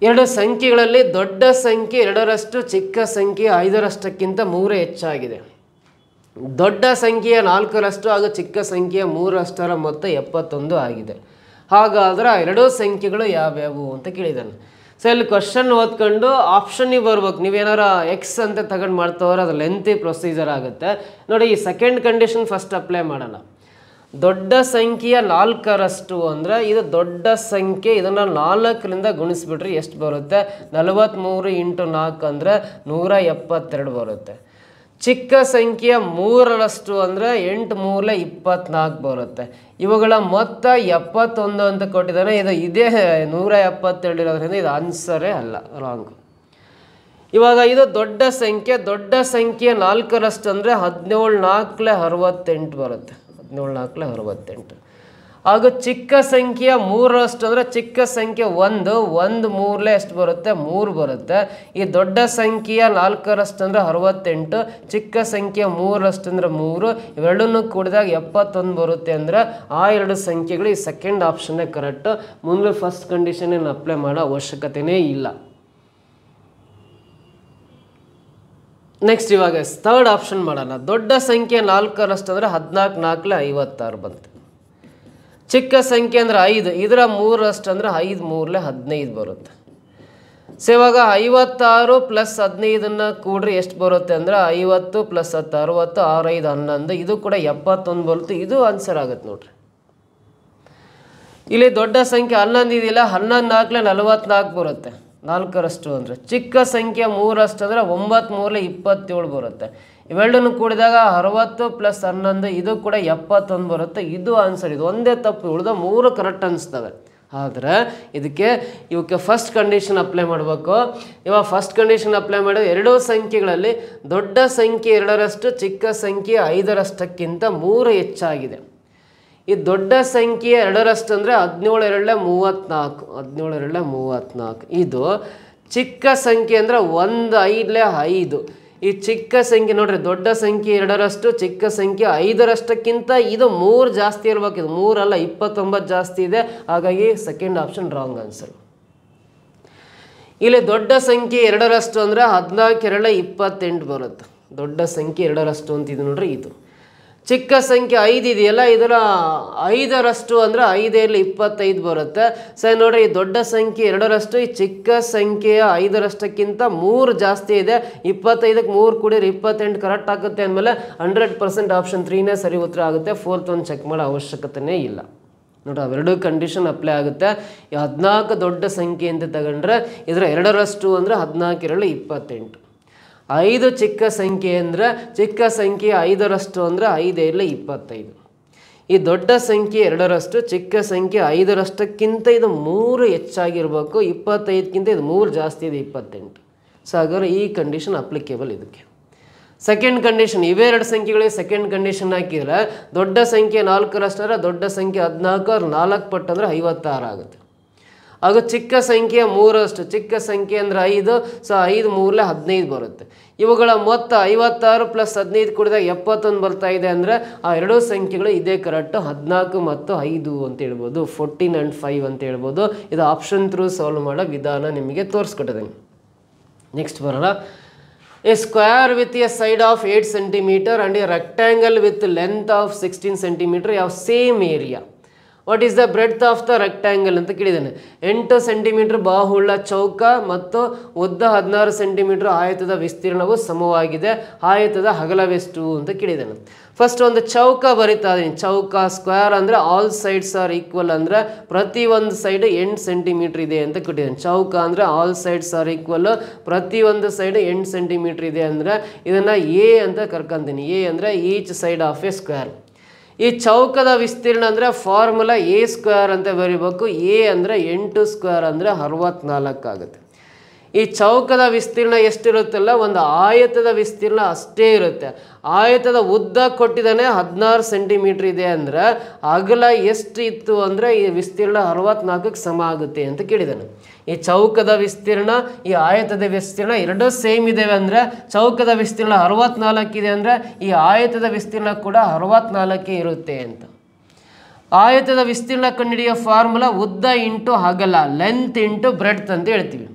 2 ಸಂಖ್ಯೆಗಳಲ್ಲಿ ದೊಡ್ಡ ಸಂಖ್ಯೆ 2ರಷ್ಟು, ಚಿಕ್ಕ ಸಂಖ್ಯೆ 5ರಷ್ಟಕ್ಕಿಂತ 3 ಹೆಚ್ಚಾಗಿದೆ. ದೊಡ್ಡ ಸಂಖ್ಯೆಯ 4ರಷ್ಟು ಹಾಗೂ ಚಿಕ್ಕ ಸಂಖ್ಯೆಯ 3ರಷ್ಟರ ಮೊತ್ತ 71 ಆಗಿದೆ. ಹಾಗಾದರೆ 2 ಸಂಖ್ಯೆಗಳು ಯಾವ್ಯಾವು ಅಂತ ಕೇಳಿದ್ದಾನೆ. ಸೊ ಇಲ್ಲಿ ಕ್ವಶನ್ ಓದ್ಕೊಂಡು ಆಪ್ಷನ್ನಿಗೆ ಬರ್ಬೇಕು. ನೀವೇನಾರ ಎಕ್ಸ್ ಅಂತ ತಗೊಂಡು ಮಾಡ್ತವ್ರೆ ಅದು ಲೆಂತಿ ಪ್ರೊಸೀಜರ್ ಆಗುತ್ತೆ. ನೋಡಿ, ಈ ಸೆಕೆಂಡ್ ಕಂಡೀಷನ್ ಫಸ್ಟ್ ಅಪ್ಲೈ ಮಾಡೋಣ. ದೊಡ್ಡ ಸಂಖ್ಯೆಯ 4ರಷ್ಟು ಅಂದರೆ ಇದು ದೊಡ್ಡ ಸಂಖ್ಯೆ, ಇದನ್ನು 4ರಿಂದ ಗುಣಿಸ್ಬಿಟ್ರೆ ಎಷ್ಟು ಬರುತ್ತೆ? 43 × 4 ಅಂದರೆ 172 ಬರುತ್ತೆ. ಚಿಕ್ಕ ಸಂಖ್ಯೆಯ 3ರಷ್ಟು ಅಂದರೆ 8 ಮೂಲೆ 24 ಬರುತ್ತೆ. ಇವುಗಳ ಮೊತ್ತ 71 ಅಂತ ಕೊಟ್ಟಿದ್ದಾನೆ. ಇದೇ 172 ಇರೋದ್ರಿಂದ ಇದು ಆನ್ಸರೇ ಅಲ್ಲ, ರಾಂಗ್. ಇವಾಗ ಇದು ದೊಡ್ಡ ಸಂಖ್ಯೆ 4ರಷ್ಟು ಅಂದರೆ 17 4 68 ಬರುತ್ತೆ. 17 4 68. ಹಾಗೂ ಚಿಕ್ಕ ಸಂಖ್ಯೆಯ 3ರಷ್ಟು ಅಂದರೆ ಚಿಕ್ಕ ಸಂಖ್ಯೆ 1 ಮೂರಲೆ ಎಷ್ಟು ಬರುತ್ತೆ? 3 ಬರುತ್ತೆ. ಈ ದೊಡ್ಡ ಸಂಖ್ಯೆಯ 4ರಷ್ಟು ಅಂದರೆ 68, ಚಿಕ್ಕ ಸಂಖ್ಯೆ 3ರಷ್ಟು ಅಂದರೆ 3, ಇವೆರಡನ್ನೂ ಕೂಡಿದಾಗ 71 ಬರುತ್ತೆ. ಅಂದರೆ ಆ 2 ಸಂಖ್ಯೆಗಳು ಈ ಸೆಕೆಂಡ್ ಆಪ್ಷನ್ನೇ ಕರೆಕ್ಟ್. ಮುಂದೆ ಫಸ್ಟ್ ಕಂಡೀಷನ್ ಅಪ್ಲೈ ಮಾಡೋ ಅವಶ್ಯಕತೆಯೇ ಇಲ್ಲ. ನೆಕ್ಸ್ಟ್ ಇವಾಗ ಥರ್ಡ್ ಆಪ್ಷನ್ ಮಾಡೋಣ. ದೊಡ್ಡ ಸಂಖ್ಯೆ 4ರಷ್ಟು ಅಂದರೆ 14 4 56 ಬಂತು. ಚಿಕ್ಕ ಸಂಖ್ಯೆ ಅಂದರೆ 5, ಇದರ 3ರಷ್ಟು ಅಂದರೆ 5 3 15 ಬರುತ್ತೆ. ಸೊ ಇವಾಗ 56 + 15 ಕೂಡ್ರಿ ಎಷ್ಟು ಬರುತ್ತೆ ಅಂದರೆ 50 + 10 60 6 5 11, ಇದು ಕೂಡ 71 ಬರುತ್ತೆ. ಇದು ಆನ್ಸರ್ ಆಗುತ್ತೆ ನೋಡ್ರಿ. ಇಲ್ಲಿ ದೊಡ್ಡ ಸಂಖ್ಯೆ 11 ಇದೆಯಲ್ಲ, 11 4 44 ಬರುತ್ತೆ 4ರಷ್ಟು ಅಂದರೆ. ಚಿಕ್ಕ ಸಂಖ್ಯೆ 3ರಷ್ಟು ಅಂದರೆ 9 3 27 ಬರುತ್ತೆ. ಇವೆರಡನ್ನು ಕೂಡಿದಾಗ 60 + 11, ಇದು ಕೂಡ 71 ಬರುತ್ತೆ. ಇದು ಆನ್ಸರ್. ಇದು ಒಂದೇ ತಪ್ಪು, ಉಳಿದ 3 ಕರೆಕ್ಟ್ ಅನಿಸ್ತವೆ. ಆದರೆ ಇವಕ್ಕೆ ಫಸ್ಟ್ ಕಂಡೀಷನ್ ಅಪ್ಲೈ ಮಾಡಬೇಕು. ಇವಾಗ ಫಸ್ಟ್ ಕಂಡೀಷನ್ ಅಪ್ಲೈ ಮಾಡಿದ್ರೆ ಎರಡೂ ಸಂಖ್ಯೆಗಳಲ್ಲಿ ದೊಡ್ಡ ಸಂಖ್ಯೆ 2ರಷ್ಟು ಚಿಕ್ಕ ಸಂಖ್ಯೆ 5ರಷ್ಟಕ್ಕಿಂತ 3 ಹೆಚ್ಚಾಗಿದೆ. ಈ ದೊಡ್ಡ ಸಂಖ್ಯೆ 2ರಷ್ಟು ಅಂದರೆ 17 2 34 34. ಇದು ಚಿಕ್ಕ ಸಂಖ್ಯೆ ಅಂದರೆ 1 5 5. ಈ ಚಿಕ್ಕ ಸಂಖ್ಯೆ ನೋಡ್ರಿ, ದೊಡ್ಡ ಸಂಖ್ಯೆ 2ರಷ್ಟು ಚಿಕ್ಕ ಸಂಖ್ಯೆ 5ರಷ್ಟಕ್ಕಿಂತ ಇದು 3 ಜಾಸ್ತಿ ಇರಬೇಕು. ಇದು 3 ಅಲ್ಲ 29 ಜಾಸ್ತಿ ಇದೆ. ಹಾಗಾಗಿ ಸೆಕೆಂಡ್ ಆಪ್ಷನ್ ರಾಂಗ್ ಆನ್ಸರ್. ಇಲ್ಲಿ ದೊಡ್ಡ ಸಂಖ್ಯೆ 2ರಷ್ಟು ಅಂದರೆ 14 2 28 ಬರುತ್ತೆ. ದೊಡ್ಡ ಸಂಖ್ಯೆ 2ರಷ್ಟು ಅಂತ ಇದು ನೋಡ್ರಿ. ಇದು ಚಿಕ್ಕ ಸಂಖ್ಯೆ 5 ಇದೆಯಲ್ಲ, ಇದರ 5ರಷ್ಟು ಅಂದರೆ 5 25 ಬರುತ್ತೆ. ಸರಿ ನೋಡ್ರಿ, ಈ ದೊಡ್ಡ ಸಂಖ್ಯೆ 2ರಷ್ಟು ಈ ಚಿಕ್ಕ ಸಂಖ್ಯೆಯ 5ರಷ್ಟಕ್ಕಿಂತ 3 ಜಾಸ್ತಿ ಇದೆ. 25ಕ್ಕೆ 3 ಕೂಡಿದ್ರೆ 28 ಕರೆಕ್ಟ್ ಆಗುತ್ತೆ ಅಂದಮೇಲೆ 100% ಆಪ್ಷನ್ 3ನೇ ಸರಿ ಉತ್ತರ ಆಗುತ್ತೆ. 4th ಒಂದು ಚೆಕ್ ಮಾಡೋ ಅವಶ್ಯಕತೆನೇ ಇಲ್ಲ ನೋಡ್ರಿ. ಅವೆರಡು ಕಂಡೀಷನ್ ಅಪ್ಲೈ ಆಗುತ್ತೆ. 14 ದೊಡ್ಡ ಸಂಖ್ಯೆ ಅಂತ ತಗೊಂಡ್ರೆ ಇದರ 2ರಷ್ಟು ಅಂದರೆ 14 2 28. 5 ಚಿಕ್ಕ ಸಂಖ್ಯೆ ಅಂದರೆ ಚಿಕ್ಕ ಸಂಖ್ಯೆ 5ರಷ್ಟು ಅಂದರೆ 5 25. ಈ ದೊಡ್ಡ ಸಂಖ್ಯೆ 2ರಷ್ಟು ಚಿಕ್ಕ ಸಂಖ್ಯೆ 5ರಷ್ಟಕ್ಕಿಂತ ಇದು 3 ಹೆಚ್ಚಾಗಿರ್ಬೇಕು. 25ಕ್ಕಿಂತ ಇದು 3 ಜಾಸ್ತಿ ಇದೆ 28. ಸೊ ಹಾಗಾದ್ರೆ ಈ ಕಂಡೀಷನ್ ಅಪ್ಲಿಕೇಬಲ್ ಇದಕ್ಕೆ. ಸೆಕೆಂಡ್ ಕಂಡೀಷನ್, ಇವೇ 2 ಸಂಖ್ಯೆಗಳಿಗೆ ಸೆಕೆಂಡ್ ಕಂಡೀಷನ್ ಹಾಕಿದರೆ ದೊಡ್ಡ ಸಂಖ್ಯೆ 4ರಷ್ಟು ಅಂದರೆ ದೊಡ್ಡ ಸಂಖ್ಯೆ 14 4 ಪಟ್ಟು ಅಂದರೆ 56 ಆಗುತ್ತೆ. ಹಾಗೂ ಚಿಕ್ಕ ಸಂಖ್ಯೆ 3ರಷ್ಟು ಚಿಕ್ಕ ಸಂಖ್ಯೆ ಅಂದರೆ 5. ಸೊ 5 3 15 ಬರುತ್ತೆ. ಇವುಗಳ ಮೊತ್ತ 56 + 15 ಕೂಡಿದಾಗ 71 ಬರ್ತಾ ಇದೆ ಅಂದರೆ ಆ ಎರಡೂ ಸಂಖ್ಯೆಗಳು ಇದೇ ಕರೆಕ್ಟು. 14 ಮತ್ತು 5 ಅಂತ ಹೇಳ್ಬೋದು. 14 and 5 ಅಂತ ಹೇಳ್ಬೋದು. ಇದು ಆಪ್ಷನ್ ಥ್ರೂ ಸಾಲ್ವ್ ಮಾಡೋ ವಿಧಾನ ನಿಮಗೆ ತೋರಿಸ್ಕೊಟ್ಟಿದ್ದೀನಿ. ನೆಕ್ಸ್ಟ್ ಬರೋಣ. A square with A side of 8 cm and a rectangle with length of 16 cm ಯಾವ same area. What is the breadth of the rectangle ಅಂತ ಕೇಳಿದ್ದಾನೆ. 8 ಸೆಂಟಿಮೀಟರ್ ಬಾಹುಳ್ಳ ಚೌಕ ಮತ್ತು ಉದ್ದ 16 ಸೆಂಟಿಮೀಟರ್ ಆಯತದ ವಿಸ್ತೀರ್ಣವು ಸಮವಾಗಿದೆ. ಆಯತದ ಅಗಲವೆಷ್ಟು ಅಂತ ಕೇಳಿದ್ದಾನೆ. ಫಸ್ಟ್ ಒಂದು ಚೌಕ ಬರಿತಾ ಇದ್ದೀನಿ. ಚೌಕ ಸ್ಕ್ವೇರ್ ಅಂದರೆ ಆಲ್ ಸೈಡ್ಸ್ ಆರ್ ಈಕ್ವಲ್ ಅಂದರೆ ಪ್ರತಿ ಒಂದು ಸೈಡ್ 8 ಸೆಂಟಿಮೀಟರ್ ಇದೆ ಅಂತ ಕೊಟ್ಟಿದ್ದಾನೆ. ಚೌಕ ಅಂದರೆ ಆಲ್ ಸೈಡ್ಸ್ ಆರ್ ಈಕ್ವಲ್, ಪ್ರತಿ ಒಂದು ಸೈಡ್ 8 ಸೆಂಟಿಮೀಟರ್ ಇದೆ ಅಂದರೆ ಇದನ್ನು ಎ ಅಂತ ಕರ್ಕೊಂತೀನಿ. ಎ ಅಂದರೆ each side of A square. ಈ ಚೌಕದ ವಿಸ್ತೀರ್ಣ ಅಂದರೆ ಫಾರ್ಮುಲಾ a² ಅಂತ ಬರೀಬೇಕು. ಎ ಅಂದರೆ 8² ಅಂದರೆ 64 ಆಗುತ್ತೆ. ಈ ಚೌಕದ ವಿಸ್ತೀರ್ಣ ಎಷ್ಟಿರುತ್ತಲ್ಲ, ಒಂದು ಆಯತದ ವಿಸ್ತೀರ್ಣ ಅಷ್ಟೇ ಇರುತ್ತೆ. ಆಯತದ ಉದ್ದ ಕೊಟ್ಟಿದ್ದಾನೆ 16 ಸೆಂಟಿಮೀಟರ್ ಇದೆ ಅಂದರೆ ಅಗಲ ಎಷ್ಟು ಇತ್ತು ಅಂದರೆ ಈ ವಿಸ್ತೀರ್ಣ 64ಕ್ಕೆ ಸಮ ಆಗುತ್ತೆ ಅಂತ ಕೇಳಿದ್ದಾನೆ. ಈ ಚೌಕದ ವಿಸ್ತೀರ್ಣ ಈ ಆಯತದ ವಿಸ್ತೀರ್ಣ ಎರಡೂ ಸೇಮ್ ಇದ್ದೇವೆ ಅಂದರೆ ಚೌಕದ ವಿಸ್ತೀರ್ಣ 64 ಇದೆ ಅಂದರೆ ಈ ಆಯತದ ವಿಸ್ತೀರ್ಣ ಕೂಡ 64 ಇರುತ್ತೆ ಅಂತ. ಆಯತದ ವಿಸ್ತೀರ್ಣ ಕಂಡುಹಿಡಿಯೋ ಫಾರ್ಮುಲಾ ಉದ್ದ ಇಂಟು ಅಗಲ, ಲೆಂತ್ ಇಂಟು ಬ್ರೆಡ್ತ್ ಅಂತ ಹೇಳ್ತೀವಿ.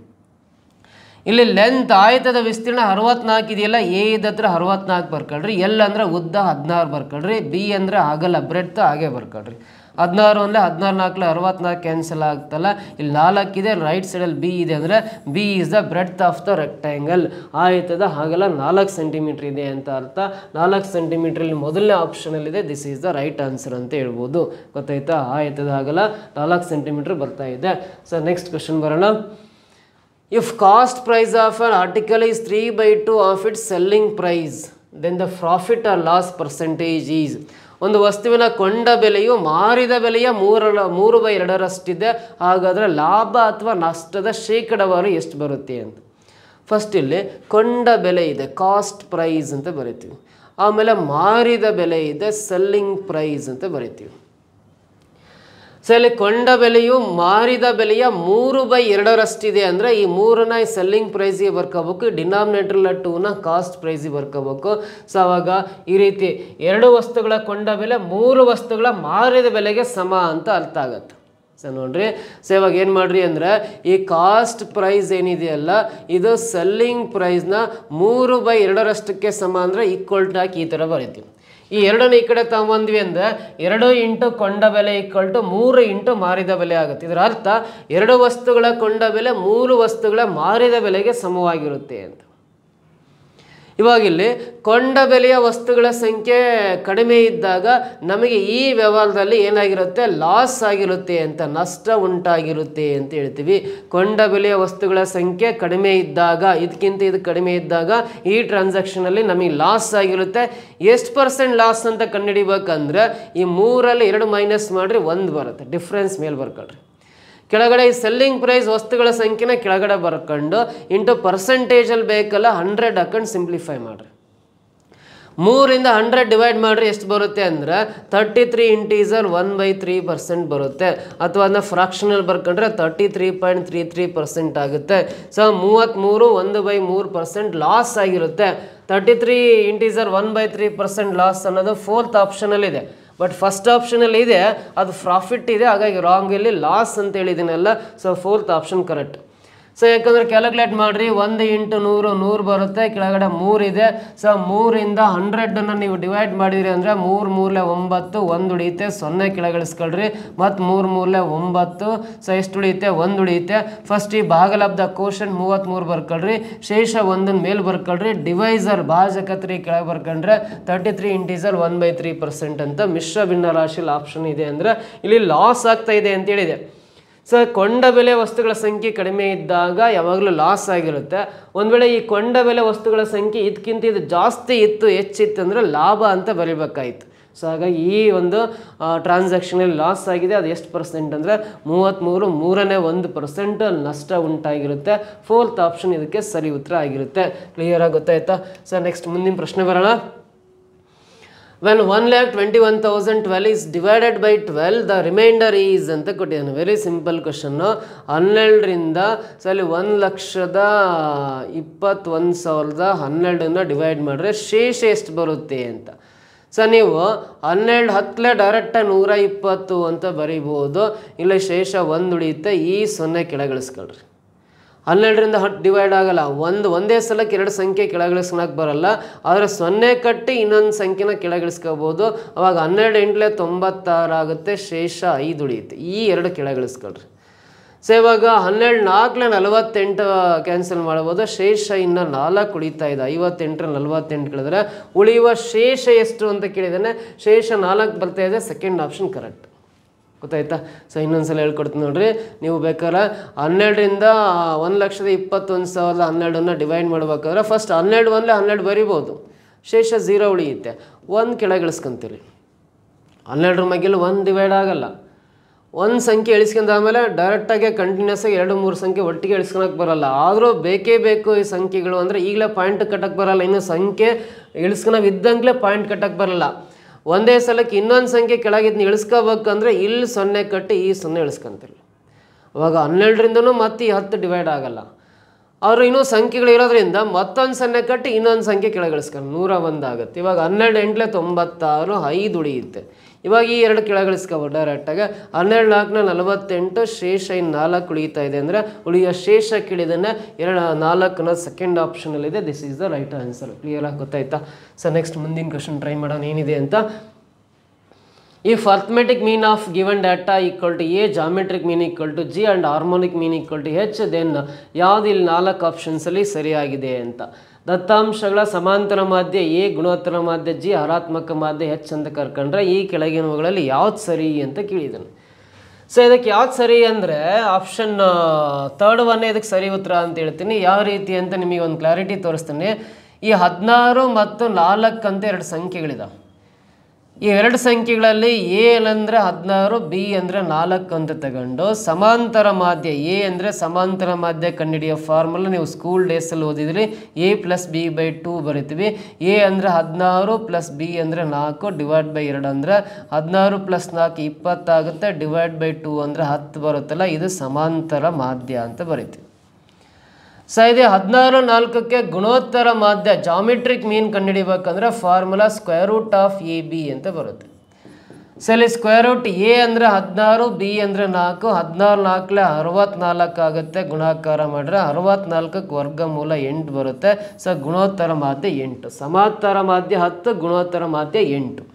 ಇಲ್ಲಿ ಲೆಂತ್ ಆಯತದ ವಿಸ್ತೀರ್ಣ 64 ಇದೆಯಲ್ಲ, ಎ ಇದ್ದತ್ರ 64 ಬರ್ಕೊಳ್ರಿ. ಎಲ್ ಅಂದರೆ ಉದ್ದ 16 ಬರ್ಕೊಳ್ರಿ. ಬಿ ಅಂದರೆ ಅಗಲ ಬ್ರೆಡ್ತ್ ಹಾಗೆ ಬರ್ಕೊಳ್ರಿ. 16 ಅಂದರೆ 16 4 64 ಕ್ಯಾನ್ಸಲ್ ಆಗ್ತಲ್ಲ. ಇಲ್ಲಿ 4 ಇದೆ, ರೈಟ್ ಸೈಡಲ್ಲಿ ಬಿ ಇದೆ ಅಂದರೆ B is the breadth of the rectangle. ಆಯತದ ಅಗಲ 4 ಸೆಂಟಿಮೀಟರ್ ಇದೆ ಅಂತ ಅರ್ಥ. 4 ಸೆಂಟಿಮೀಟ್ರಲ್ಲಿ ಮೊದಲನೇ ಆಪ್ಷನಲ್ಲಿದೆ. This is the right answer ಅಂತ ಹೇಳ್ಬೋದು. ಗೊತ್ತಾಯ್ತಾ? ಆಯತದ ಅಗಲ 4 ಸೆಂಟಿಮೀಟರ್ ಬರ್ತಾ ಇದೆ. ಸೊ ನೆಕ್ಸ್ಟ್ ಕ್ವೆಶನ್ ಬರೋಣ. If cost price of an article is 3/2 of its selling price, then the profit or loss percentage is. ಒಂದು ವಸ್ತುವಿನ ಕೊಂಡ ಬೆಲೆಯು ಮಾರಿದ ಬೆಲೆಯ 3/2ರಷ್ಟಿದೆ. ಹಾಗಾದರೆ ಲಾಭ ಅಥವಾ ನಷ್ಟದ ಶೇಕಡಾವಾರು ಎಷ್ಟು ಬರುತ್ತೆ ಅಂತ. ಫಸ್ಟ್ ಇಲ್ಲಿ ಕೊಂಡ ಬೆಲೆ ಇದೆ, ಕಾಸ್ಟ್ ಪ್ರೈಸ್ ಅಂತ ಬರಿತೀವಿ. ಆಮೇಲೆ ಮಾರಿದ ಬೆಲೆ ಇದೆ, ಸೆಲ್ಲಿಂಗ್ ಪ್ರೈಸ್ ಅಂತ ಬರಿತೀವಿ. ಸೊ ಇಲ್ಲಿ ಕೊಂಡ ಬೆಲೆಯು ಮಾರಿದ ಬೆಲೆಯ 3/2ರಷ್ಟಿದೆ ಅಂದರೆ ಈ 3ನ ಸೆಲ್ಲಿಂಗ್ ಪ್ರೈಸಿಗೆ ಬರ್ಕೋಬೇಕು, ಡಿನಾಮಿನೇಟರ್ಲ 2ನ ಕಾಸ್ಟ್ ಪ್ರೈಸಿಗೆ ಬರ್ಕೋಬೇಕು. ಸೊ ಅವಾಗ ಈ ರೀತಿ 2 ವಸ್ತುಗಳ ಕೊಂಡ ಬೆಲೆ 3 ವಸ್ತುಗಳ ಮಾರಿದ ಬೆಲೆಗೆ ಸಮ ಅಂತ ಅರ್ಥ ಆಗುತ್ತೆ. ಸೊ ನೋಡ್ರಿ, ಸೊ ಇವಾಗ ಏನು ಮಾಡ್ರಿ ಅಂದರೆ ಈ ಕಾಸ್ಟ್ ಪ್ರೈಸ್ ಏನಿದೆಯಲ್ಲ ಇದು ಸೆಲ್ಲಿಂಗ್ ಪ್ರೈಸ್ನ 3/2 ಸಮ ಅಂದರೆ ಈಕ್ವಲ್ ಟು ಹಾಕಿ ಈ ಥರ ಬರೀತೀವಿ. ಈ ಎರಡನ್ನು ಈ ಕಡೆ ತಗೊಂಡ್ವಿ ಅಂದರೆ 2 ಇಂಟು ಕೊಂಡ ಬೆಲೆ ಈಕ್ವಲ್ ಟು 3 ಇಂಟು ಮಾರಿದ ಬೆಲೆ ಆಗುತ್ತೆ. ಇದರ ಅರ್ಥ 2 ವಸ್ತುಗಳ ಕೊಂಡ ಬೆಲೆ 3 ವಸ್ತುಗಳ ಮಾರಿದ ಬೆಲೆಗೆ ಸಮವಾಗಿರುತ್ತೆ ಅಂತ. ಇವಾಗಿಲ್ಲಿ ಕೊಂಡ ಬೆಲೆಯ ವಸ್ತುಗಳ ಸಂಖ್ಯೆ ಕಡಿಮೆ ಇದ್ದಾಗ ನಮಗೆ ಈ ವ್ಯವಹಾರದಲ್ಲಿ ಏನಾಗಿರುತ್ತೆ, ಲಾಸ್ ಆಗಿರುತ್ತೆ ಅಂತ, ನಷ್ಟ ಉಂಟಾಗಿರುತ್ತೆ ಅಂತ ಹೇಳ್ತೀವಿ. ಕೊಂಡ ಬೆಲೆಯ ವಸ್ತುಗಳ ಸಂಖ್ಯೆ ಕಡಿಮೆ ಇದ್ದಾಗ, ಇದಕ್ಕಿಂತ ಇದು ಕಡಿಮೆ ಇದ್ದಾಗ ಈ ಟ್ರಾನ್ಸಾಕ್ಷನಲ್ಲಿ ನಮಗೆ ಲಾಸ್ ಆಗಿರುತ್ತೆ. ಎಷ್ಟು % ಲಾಸ್ ಅಂತ ಕಂಡುಹಿಡಿಬೇಕಂದ್ರೆ ಈ 3ರಲ್ಲಿ 2 ಮೈನಸ್ ಮಾಡಿರಿ 1 ಬರುತ್ತೆ, ಡಿಫ್ರೆನ್ಸ್ ಮೇಲೆ ಬರ್ಕೊಳ್ರಿ. ಕೆಳಗಡೆ ಈ ಸೆಲ್ಲಿಂಗ್ ಪ್ರೈಸ್ ವಸ್ತುಗಳ ಸಂಖ್ಯೆನ ಕೆಳಗಡೆ ಬರ್ಕೊಂಡು ಇಂಟು ಪರ್ಸೆಂಟೇಜಲ್ಲಿ ಬೇಕಲ್ಲ 100 ಹಾಕೊಂಡು ಸಿಂಪ್ಲಿಫೈ ಮಾಡಿರಿ. 3ರಿಂದ 100 ಡಿವೈಡ್ ಮಾಡಿರಿ ಎಷ್ಟು ಬರುತ್ತೆ ಅಂದರೆ 33 ಇಂಟೀಸರ್ 1/3% ಬರುತ್ತೆ. ಅಥವಾ ಅದನ್ನ ಫ್ರಾಕ್ಷನಲ್ಲಿ ಬರ್ಕೊಂಡ್ರೆ 33.33% ಆಗುತ್ತೆ. ಸೊ 33 1/3% ಲಾಸ್ ಆಗಿರುತ್ತೆ. 33 ಇಂಟೀಸರ್ 1/3% ಲಾಸ್ ಅನ್ನೋದು 4th ಆಪ್ಷನಲ್ಲಿದೆ. ಬಟ್ ಫಸ್ಟ್ ಆಪ್ಷನಲ್ಲಿ ಇದೆ, ಅದು ಪ್ರಾಫಿಟ್ ಇದೆ, ಹಾಗಾಗಿ ರಾಂಗ್, ಇಲ್ಲಿ ಲಾಸ್ ಅಂತ ಹೇಳಿದ್ದೀನಲ್ಲ. So 4th option correct. So ಯಾಕಂದರೆ ಕ್ಯಾಲ್ಕುಲೇಟ್ ಮಾಡಿರಿ, 1 ಇಂಟು 100 ಬರುತ್ತೆ, ಕೆಳಗಡೆ 3 ಇದೆ. ಸೊ 3ರಿಂದ 100ನ್ನು ನೀವು ಡಿವೈಡ್ ಮಾಡಿದ್ರಿ ಅಂದರೆ 3 3 9, 1 ಉಳಿಯುತ್ತೆ, 0 ಕೆಳಗಿಳಿಸ್ಕೊಳ್ರಿ, ಮತ್ತು 3 3 9. ಸೊ ಎಷ್ಟು ಉಳಿಯುತ್ತೆ, 1 ಉಳಿಯುತ್ತೆ. ಫಸ್ಟ್ ಈ ಭಾಗಲಬ್ಧ ಕೋಶನ್ 33 ಬರ್ಕೊಳ್ರಿ, ಶೇಷ 1 ಮೇಲೆ ಬರ್ಕೊಳ್ರಿ, ಡಿವೈಸರ್ ಭಾಜಕ 3 ಕೆಳಗೆ ಬರ್ಕೊಂಡ್ರೆ 33 ಇಂಟೀಸರ್ 1/3% ಅಂತ ಮಿಶ್ರ ಭಿನ್ನ ರಾಶಿಯಲ್ಲಿ ಆಪ್ಷನ್ ಇದೆ. ಅಂದರೆ ಇಲ್ಲಿ ಲಾಸ್ ಆಗ್ತಾ ಇದೆ ಅಂತ ಹೇಳಿದೆ. ಸೊ ಕೊಂಡ ಬೆಲೆ ವಸ್ತುಗಳ ಸಂಖ್ಯೆ ಕಡಿಮೆ ಇದ್ದಾಗ ಯಾವಾಗಲೂ ಲಾಸ್ ಆಗಿರುತ್ತೆ. ಒಂದು ವೇಳೆ ಈ ಕೊಂಡ ಬೆಲೆ ವಸ್ತುಗಳ ಸಂಖ್ಯೆ ಇದಕ್ಕಿಂತ ಇದು ಜಾಸ್ತಿ ಇತ್ತು, ಹೆಚ್ಚಿತ್ತು ಅಂದರೆ ಲಾಭ ಅಂತ ಬರೀಬೇಕಾಯಿತು. ಸೊ ಹಾಗಾಗಿ ಈ ಒಂದು ಟ್ರಾನ್ಸಾಕ್ಷನಲ್ಲಿ ಲಾಸ್ ಆಗಿದೆ. ಅದು ಎಷ್ಟು % ಅಂದರೆ 33, 3.1% ನಷ್ಟ ಉಂಟಾಗಿರುತ್ತೆ. 4th ಆಪ್ಷನ್ ಇದಕ್ಕೆ ಸರಿ ಉತ್ತರ ಆಗಿರುತ್ತೆ. ಕ್ಲಿಯರ್ ಆಗಿ ಗೊತ್ತಾಯ್ತಾ? ಸೊ ನೆಕ್ಸ್ಟ್ ಮುಂದಿನ ಪ್ರಶ್ನೆ ಬರೋಣ. When 1,21,012 is divided by 12, the remainder is ಅಂತ ಕೊಟ್ಟಿದ್ದಾನೆ. Very simple question. 12ರಿಂದ ಸೊ ಅಲ್ಲಿ 1,21,012 ಡಿವೈಡ್ ಮಾಡಿದ್ರೆ ಶೇಷ ಎಷ್ಟು ಬರುತ್ತೆ ಅಂತ. ಸೊ ನೀವು 12 10 ಡೈರೆಕ್ಟಾಗಿ 120 ಅಂತ ಬರೀಬೋದು. ಇಲ್ಲ ಶೇಷ 1 ಉಳಿಯುತ್ತೆ, ಈ 0 ಕೆಳಗಿಳಿಸ್ಕೊಳ್ರಿ. 12ರಿಂದ 10 ಡಿವೈಡ್ ಆಗಲ್ಲ, ಒಂದೇ ಸಲಕ್ಕೆ 2 ಸಂಖ್ಯೆ ಕೆಳಗಿಳಿಸ್ಕೊಳಕ್ಕೆ ಬರಲ್ಲ. ಆದರೆ 0 ಕಟ್ಟಿ ಇನ್ನೊಂದು ಸಂಖ್ಯೆನ ಕೆಳಗಿಳಿಸ್ಕೋಬೋದು. ಅವಾಗ 12 8 96 ಆಗುತ್ತೆ, ಶೇಷ 5 ಉಳಿಯುತ್ತೆ, ಈ 2 ಕೆಳಗಿಳಿಸ್ಕೊಳ್ರಿ. ಸೊ ಇವಾಗ 12 4 48 ಕ್ಯಾನ್ಸಲ್ ಮಾಡ್ಬೋದು, ಶೇಷ ಇನ್ನು 4 ಉಳಿತಾ ಇದೆ. 58 48 ಕೇಳಿದ್ರೆ ಉಳಿಯುವ ಶೇಷ ಎಷ್ಟು ಅಂತ ಕೇಳಿದಾನೆ. ಶೇಷ 4 ಬರ್ತಾ ಇದೆ, ಸೆಕೆಂಡ್ ಆಪ್ಷನ್ ಕರೆಕ್ಟ್. ಗೊತ್ತಾಯ್ತಾ? ಸೊ ಇನ್ನೊಂದ್ಸಲ ಹೇಳ್ಕೊಡ್ತೀನಿ ನೋಡ್ರಿ. ನೀವು ಬೇಕಾದ್ರೆ 12ರಿಂದ 1,21,012 ಡಿವೈಡ್ ಮಾಡ್ಬೇಕಾದ್ರೆ ಫಸ್ಟ್ 12 1 12 ಬರಿಬೋದು, ಶೇಷ 0 ಉಳಿಯುತ್ತೆ, 1 ಕೆಳಗಿಳಿಸ್ಕೊಂತೀರಿ. 12ರ ಮಗ್ಗೆಲ್ಲ 1 ಡಿವೈಡ್ ಆಗಲ್ಲ. 1 ಸಂಖ್ಯೆ ಇಳಿಸ್ಕೊಂಡಾದ್ಮೇಲೆ ಡೈರೆಕ್ಟಾಗಿ ಕಂಟಿನ್ಯೂಸ್ ಆಗಿ 2 3 ಸಂಖ್ಯೆ ಒಟ್ಟಿಗೆ ಇಳಿಸ್ಕೊಳಕ್ಕೆ ಬರಲ್ಲ. ಆದರೂ ಬೇಕೇ ಬೇಕು ಈ ಸಂಖ್ಯೆಗಳು. ಅಂದರೆ ಈಗಲೇ ಪಾಯಿಂಟ್ ಕಟ್ಟಕ್ಕೆ ಬರಲ್ಲ, ಇನ್ನು ಸಂಖ್ಯೆ ಇಳಿಸ್ಕೊಳವು ಇದ್ದಂಗೆ ಪಾಯಿಂಟ್ ಕಟ್ಟಕ್ಕೆ ಬರಲ್ಲ. ಒಂದೇ ಸಲಕ್ಕೆ ಇನ್ನೊಂದು ಸಂಖ್ಯೆ ಕೆಳಗಿದ್ನ ಇಳಿಸ್ಕೋಬೇಕಂದ್ರೆ ಇಲ್ಲಿ 0 ಕಟ್ಟಿ ಈ 0 ಇಳಿಸ್ಕೊಂತೀರಿ. ಅವಾಗ 12ರಿಂದನೂ ಮತ್ತೆ ಈ 10 ಡಿವೈಡ್ ಆಗಲ್ಲ. ಅವರು ಇನ್ನೂ ಸಂಖ್ಯೆಗಳು ಇರೋದ್ರಿಂದ ಮತ್ತೊಂದು 0 ಕಟ್ಟಿ ಇನ್ನೊಂದು ಸಂಖ್ಯೆ ಕೆಳಗಿಳಿಸ್ಕೊಂಡು 101 ಆಗುತ್ತೆ. ಇವಾಗ 12 8 96, 5 ಉಳಿಯುತ್ತೆ. ಇವಾಗ ಈ 2 ಕೆಳಗಿಳಿಸ್ಕೋಬೋದು ಡೈರೆಕ್ಟಾಗಿ. 12 4 48, ಶೇಷ ಇನ್ನು 4 ಉಳಿಯುತ್ತಾ ಇದೆ. ಅಂದರೆ ಉಳಿಯೋ ಶೇಷ ಕೇಳಿದನ್ನು 4 ಅನ್ನೋದು ಸೆಕೆಂಡ್ ಆಪ್ಷನಲ್ಲಿದೆ. This is the right answer. Clear ಆಗಿ ಗೊತ್ತಾಯ್ತಾ? ಸೊ ನೆಕ್ಸ್ಟ್ ಮುಂದಿನ ಕ್ವಶನ್ ಟ್ರೈ ಮಾಡೋಣ ಏನಿದೆ ಅಂತ. If arithmetic mean of given data equal to A, geometric mean equal to G and harmonic mean equal to H, then ಯಾವುದು ಇಲ್ಲಿ 4 ಆಪ್ಷನ್ಸಲ್ಲಿ ಸರಿಯಾಗಿದೆ ಅಂತ. ದತ್ತಾಂಶಗಳ ಸಮಾಂತರ ಮಾಧ್ಯ ಎ, ಗುಣೋತ್ತರ ಮಾಧ್ಯ ಜಿ, ಹರಾತ್ಮಕ ಮಾಧ್ಯ H ಅಂತ ಕರ್ಕೊಂಡ್ರೆ ಈ ಕೆಳಗಿನವುಗಳಲ್ಲಿ ಯಾವ್ದು ಸರಿ ಅಂತ ಕೇಳಿದ್ದಾನೆ. ಸೊ ಇದಕ್ಕೆ ಯಾವ್ದು ಸರಿ ಅಂದರೆ ಆಪ್ಷನ್ 3rd ಒನ್ ಇದಕ್ಕೆ ಸರಿ ಉತ್ತರ ಅಂತ ಹೇಳ್ತೀನಿ. ಯಾವ ರೀತಿ ಅಂತ ನಿಮಗೆ ಒಂದು ಕ್ಲಾರಿಟಿ ತೋರಿಸ್ತೀನಿ. ಈ 16 ಮತ್ತು 4 ಅಂತ 2 ಸಂಖ್ಯೆಗಳಿದಾವೆ. ಈ 2 ಸಂಖ್ಯೆಗಳಲ್ಲಿ ಎ ಅಂದರೆ 16, ಬಿ ಅಂದರೆ 4 ಅಂತ ತಗೊಂಡು ಸಮಾಂತರ ಮಾಧ್ಯ ಎ ಅಂದರೆ ಸಮಾಂತರ ಮಾಧ್ಯ ಕಂಡುಹಿಡಿಯೋ ಫಾರ್ಮುಲಾ ನೀವು ಸ್ಕೂಲ್ ಡೇಸಲ್ಲಿ ಓದಿದ್ರಿ. a + b/2 ಬರಿತೀವಿ. ಎ ಅಂದರೆ 16 + ಬಿ ಅಂದರೆ 4 ಡಿವೈಡ್ ಬೈ 2 ಅಂದರೆ 16 + 4 20 ಆಗುತ್ತೆ, ಡಿವೈಡ್ ಬೈ 2 ಅಂದರೆ 10 ಬರುತ್ತಲ್ಲ, ಇದು ಸಮಾಂತರ ಮಾಧ್ಯ ಅಂತ ಬರಿತೀವಿ. ಸೊ ಇದೆ 16 4ಕ್ಕೆ ಗುಣೋತ್ತರ ಮಾಧ್ಯ ಜಾಮಿಟ್ರಿಕ್ ಮೀನ್ ಕಂಡುಹಿಡಿಬೇಕಂದ್ರೆ ಫಾರ್ಮುಲಾ √AB ಅಂತ ಬರುತ್ತೆ. ಸೊ ಇಲ್ಲಿ ಸ್ಕ್ವೇರ್ ರೂಟ್ ಎ ಅಂದರೆ 16, ಬಿ ಅಂದರೆ 4, 16 4 64 ಆಗುತ್ತೆ. ಗುಣಾಕಾರ ಮಾಡಿದ್ರೆ 64ಕ್ಕೆ ವರ್ಗಮೂಲ 8 ಬರುತ್ತೆ. ಸೊ ಗುಣೋತ್ತರ ಮಾಧ್ಯ 8, ಸಮಾಂತರ ಮಾಧ್ಯ 10, ಗುಣೋತ್ತರ ಮಾಧ್ಯ 8.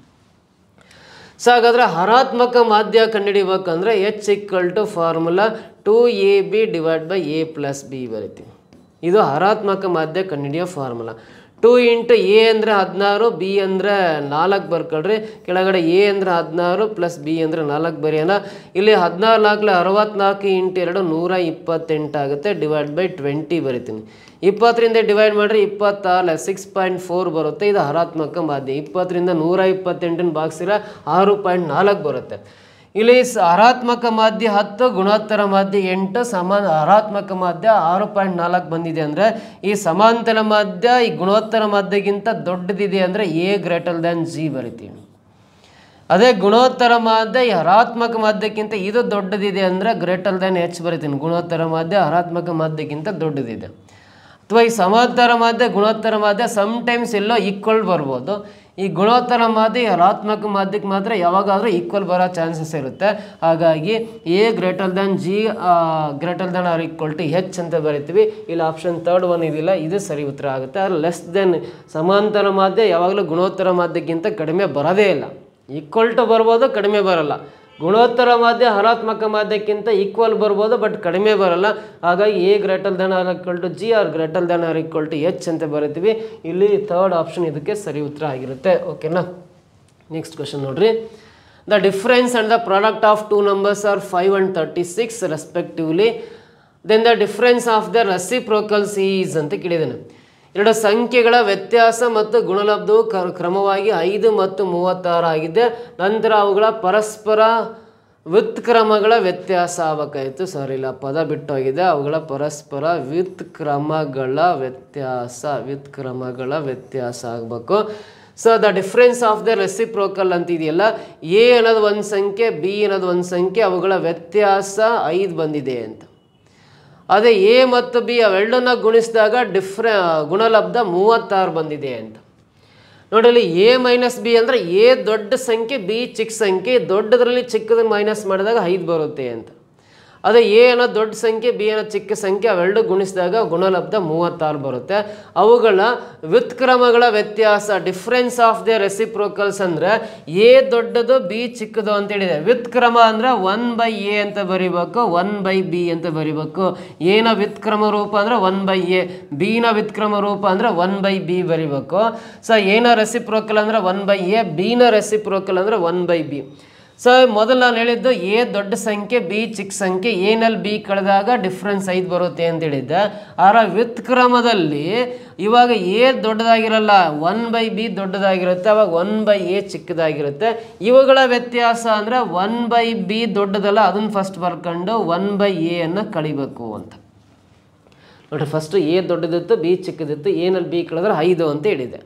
ಸೊ ಹಾಗಾದರೆ ಹರಾತ್ಮಕ ಮಾಧ್ಯ ಕಂಡುಹಿಡಿಬೇಕಂದ್ರೆ H = formula 2ab divide by a plus b ಬರಿತೀವಿ. ಇದು ಹರಾತ್ಮಕ ಮಾಧ್ಯ ಕಂಡುಹಿಡಿಯೋ ಫಾರ್ಮುಲಾ. 2 × a ಅಂದರೆ 16, ಬಿ ಅಂದರೆ 4 ಬರ್ಕೊಳ್ರಿ. ಕೆಳಗಡೆ a ಅಂದರೆ 16 ಪ್ಲಸ್ ಬಿ ಅಂದರೆ 4 ಬರೆಯೋಣ. ಇಲ್ಲಿ 16 64 × 2 128 ಆಗುತ್ತೆ. ಡಿವೈಡ್ ಬೈ 20 ಬರಿತೀನಿ. 20ರಿಂದ ಡಿವೈಡ್ ಮಾಡಿರಿ 26 6.4 ಬರುತ್ತೆ. ಇದು ಹರಾತ್ಮಕ ಮಾಧ್ಯ. 20ರಿಂದ 128 ಭಾಗಿಸಿರ 6.4 ಬರುತ್ತೆ. ಇಲ್ಲಿ ಹರಾತ್ಮಕ ಮಾಧ್ಯ 10, ಗುಣೋತ್ತರ ಮಾಧ್ಯ 8, ಹರಾತ್ಮಕ ಮಾಧ್ಯ 6.4 ಬಂದಿದೆ ಅಂದರೆ ಈ ಸಮಾಂತರ ಮಾಧ್ಯ ಈ ಗುಣೋತ್ತರ ಮಾಧ್ಯಗಿಂತ ದೊಡ್ಡದಿದೆ ಅಂದರೆ a > g ಬರಿತೀವಿ. ಅದೇ ಗುಣೋತ್ತರ ಮಾಧ್ಯ ಈ ಹರಾತ್ಮಕ ಮಾಧ್ಯಕ್ಕಿಂತ ಇದು ದೊಡ್ಡದಿದೆ ಅಂದರೆ h ಬರಿತೀನಿ. ಗುಣೋತ್ತರ ಮಾಧ್ಯ ಹರಾತ್ಮಕ ಮಾಧ್ಯಕ್ಕಿಂತ ದೊಡ್ಡದಿದೆ. ಅಥವಾ ಈ ಸಮಾಂತರ ಮಾಧ್ಯ ಗುಣೋತ್ತರ ಮಾಧ್ಯ ಸಮ್ಟೈಮ್ಸ್ ಎಲ್ಲೋ ಈಕ್ವಲ್ ಬರ್ಬೋದು. ಈ ಗುಣೋತ್ತರ ಮಾಧ್ಯ ಹರಾತ್ಮಕ ಮಾಧ್ಯಕ್ಕೆ ಮಾತ್ರ ಯಾವಾಗಾದರೂ ಈಕ್ವಲ್ ಬರೋ ಚಾನ್ಸಸ್ ಇರುತ್ತೆ. ಹಾಗಾಗಿ a > g > h ಅಂತ ಬರಿತೀವಿ. ಇಲ್ಲಿ ಆಪ್ಷನ್ 3 ಇದಿಲ್ಲ, ಇದು ಸರಿ ಉತ್ತರ ಆಗುತ್ತೆ. ಆದರೆ ಲೆಸ್ ದೆನ್ ಸಮಾಂತರ ಮಾಧ್ಯ ಯಾವಾಗಲೂ ಗುಣೋತ್ತರ ಮಾಧ್ಯಕ್ಕಿಂತ ಕಡಿಮೆ ಬರೋದೇ ಇಲ್ಲ. ಈಕ್ವಲ್ ಟು ಬರ್ಬೋದು, ಕಡಿಮೆ ಬರಲ್ಲ. ಗುಣೋತ್ತರ ಮಾಧ್ಯ ಹರಾತ್ಮಕ ಮಾಧ್ಯಕ್ಕಿಂತ ಈಕ್ವಲ್ ಬರ್ಬೋದು, ಬಟ್ ಕಡಿಮೆ ಬರಲ್ಲ. ಹಾಗಾಗಿ a > g > h ಅಂತ ಬರಿತೀವಿ. ಇಲ್ಲಿ 3rd ಆಪ್ಷನ್ ಇದಕ್ಕೆ ಸರಿ ಉತ್ತರ ಆಗಿರುತ್ತೆ. ಓಕೆನಾ? ನೆಕ್ಸ್ಟ್ ಕ್ವಶನ್ ನೋಡ್ರಿ. The difference and the product of 2 numbers are 5 and 36 respectively. Then the difference of the reciprocals is ಅಂತ ಕೇಳಿದ್ದೇನೆ. ಎರಡು ಸಂಖ್ಯೆಗಳ ವ್ಯತ್ಯಾಸ ಮತ್ತು ಗುಣಲಬ್ಧವು ಕ್ರಮವಾಗಿ 5 ಮತ್ತು 36 ಆಗಿದೆ. ನಂತರ ಅವುಗಳ ಪರಸ್ಪರ ವ್ಯುತ್ಕ್ರಮಗಳ ವ್ಯತ್ಯಾಸ ಆಗಬೇಕಾಯಿತು. ಸರಿ, ಇಲ್ಲ, ಪದ ಬಿಟ್ಟೋಗಿದೆ. ಅವುಗಳ ಪರಸ್ಪರ ವ್ಯುತ್ಕ್ರಮಗಳ ವ್ಯತ್ಯಾಸ ಆಗಬೇಕು. So the difference of the reciprocal ಅಂತಿದೆಯಲ್ಲ, ಎ ಅನ್ನೋದು ಒಂದು ಸಂಖ್ಯೆ, ಬಿ ಅನ್ನೋದು ಒಂದು ಸಂಖ್ಯೆ, ಅವುಗಳ ವ್ಯತ್ಯಾಸ 5 ಬಂದಿದೆ ಅಂತ. ಅದೇ ಎ ಮತ್ತು ಬಿ ಅವೆರಡನ್ನ ಗುಣಿಸಿದಾಗ ಗುಣಲಬ್ಧ 36 ಬಂದಿದೆ ಅಂತ. ನೋಡಲಿ, ಎ ಮೈನಸ್ ಬಿ ಅಂದರೆ ಎ ದೊಡ್ಡ ಸಂಖ್ಯೆ, ಬಿ ಚಿಕ್ಕ ಸಂಖ್ಯೆ. ದೊಡ್ಡದರಲ್ಲಿ ಚಿಕ್ಕದನ್ನು ಮೈನಸ್ ಮಾಡಿದಾಗ 5 ಬರುತ್ತೆ ಅಂತ. ಅದೇ ಎ ಅನ್ನೋ ದೊಡ್ಡ ಸಂಖ್ಯೆ, ಬಿ ಅನ್ನೋ ಚಿಕ್ಕ ಸಂಖ್ಯೆ, ಅವೆರಡು ಗುಣಿಸಿದಾಗ ಗುಣಲಬ್ಧ 36 ಬರುತ್ತೆ. ಅವುಗಳ ವ್ಯುತ್ಕ್ರಮಗಳ ವ್ಯತ್ಯಾಸ, ಡಿಫ್ರೆನ್ಸ್ ಆಫ್ ದ ರೆಸಿಪ್ರೋಕಲ್ಸ್ ಅಂದರೆ ಎ ದೊಡ್ಡದು, ಬಿ ಚಿಕ್ಕದು ಅಂತೇಳಿದೆ. ವ್ಯುತ್ಕ್ರಮ ಅಂದರೆ 1/a ಅಂತ ಬರಿಬೇಕು, 1/b ಅಂತ ಬರಿಬೇಕು. ಎನ ವ್ಯುತ್ಕ್ರಮ ರೂಪ ಅಂದರೆ 1/a, ಬಿನ ವ್ಯುತ್ಕ್ರಮ ರೂಪ ಅಂದರೆ 1/b ಬರಿಬೇಕು. ಸೊ ಎನ ರೆಸಿಪ್ರೋಕಲ್ ಅಂದರೆ 1/a, ಬಿನ ರೆಸಿಪ್ರೋಕಲ್ ಅಂದರೆ 1/b. ಸೊ ಮೊದಲು ನಾನು ಹೇಳಿದ್ದು ಎ ದೊಡ್ಡ ಸಂಖ್ಯೆ, ಬಿ ಚಿಕ್ಕ ಸಂಖ್ಯೆ, ಎನಲ್ಲಿ ಬಿ ಕಳೆದಾಗ ಡಿಫ್ರೆನ್ಸ್ 5 ಬರುತ್ತೆ ಅಂತ ಹೇಳಿದ್ದೆ. ಆರ ವ್ಯುತ್ಕ್ರಮದಲ್ಲಿ ಇವಾಗ ಎ ದೊಡ್ಡದಾಗಿರಲ್ಲ, 1/b ದೊಡ್ಡದಾಗಿರುತ್ತೆ, ಅವಾಗ 1/a ಚಿಕ್ಕದಾಗಿರುತ್ತೆ. ಇವುಗಳ ವ್ಯತ್ಯಾಸ ಅಂದರೆ 1/b ದೊಡ್ಡದಲ್ಲ, ಅದನ್ನು ಫಸ್ಟ್ ಬರ್ಕೊಂಡು 1/a ಅನ್ನು ಕಳಿಬೇಕು ಅಂತ ನೋಡ್ರಿ. ಫಸ್ಟು ಎ ದೊಡ್ಡದಿತ್ತು, ಬಿ ಚಿಕ್ಕದಿತ್ತು, ಎನಲ್ಲಿ ಬಿ ಕಳೆದ್ರೆ 5 ಅಂತ ಹೇಳಿದೆ.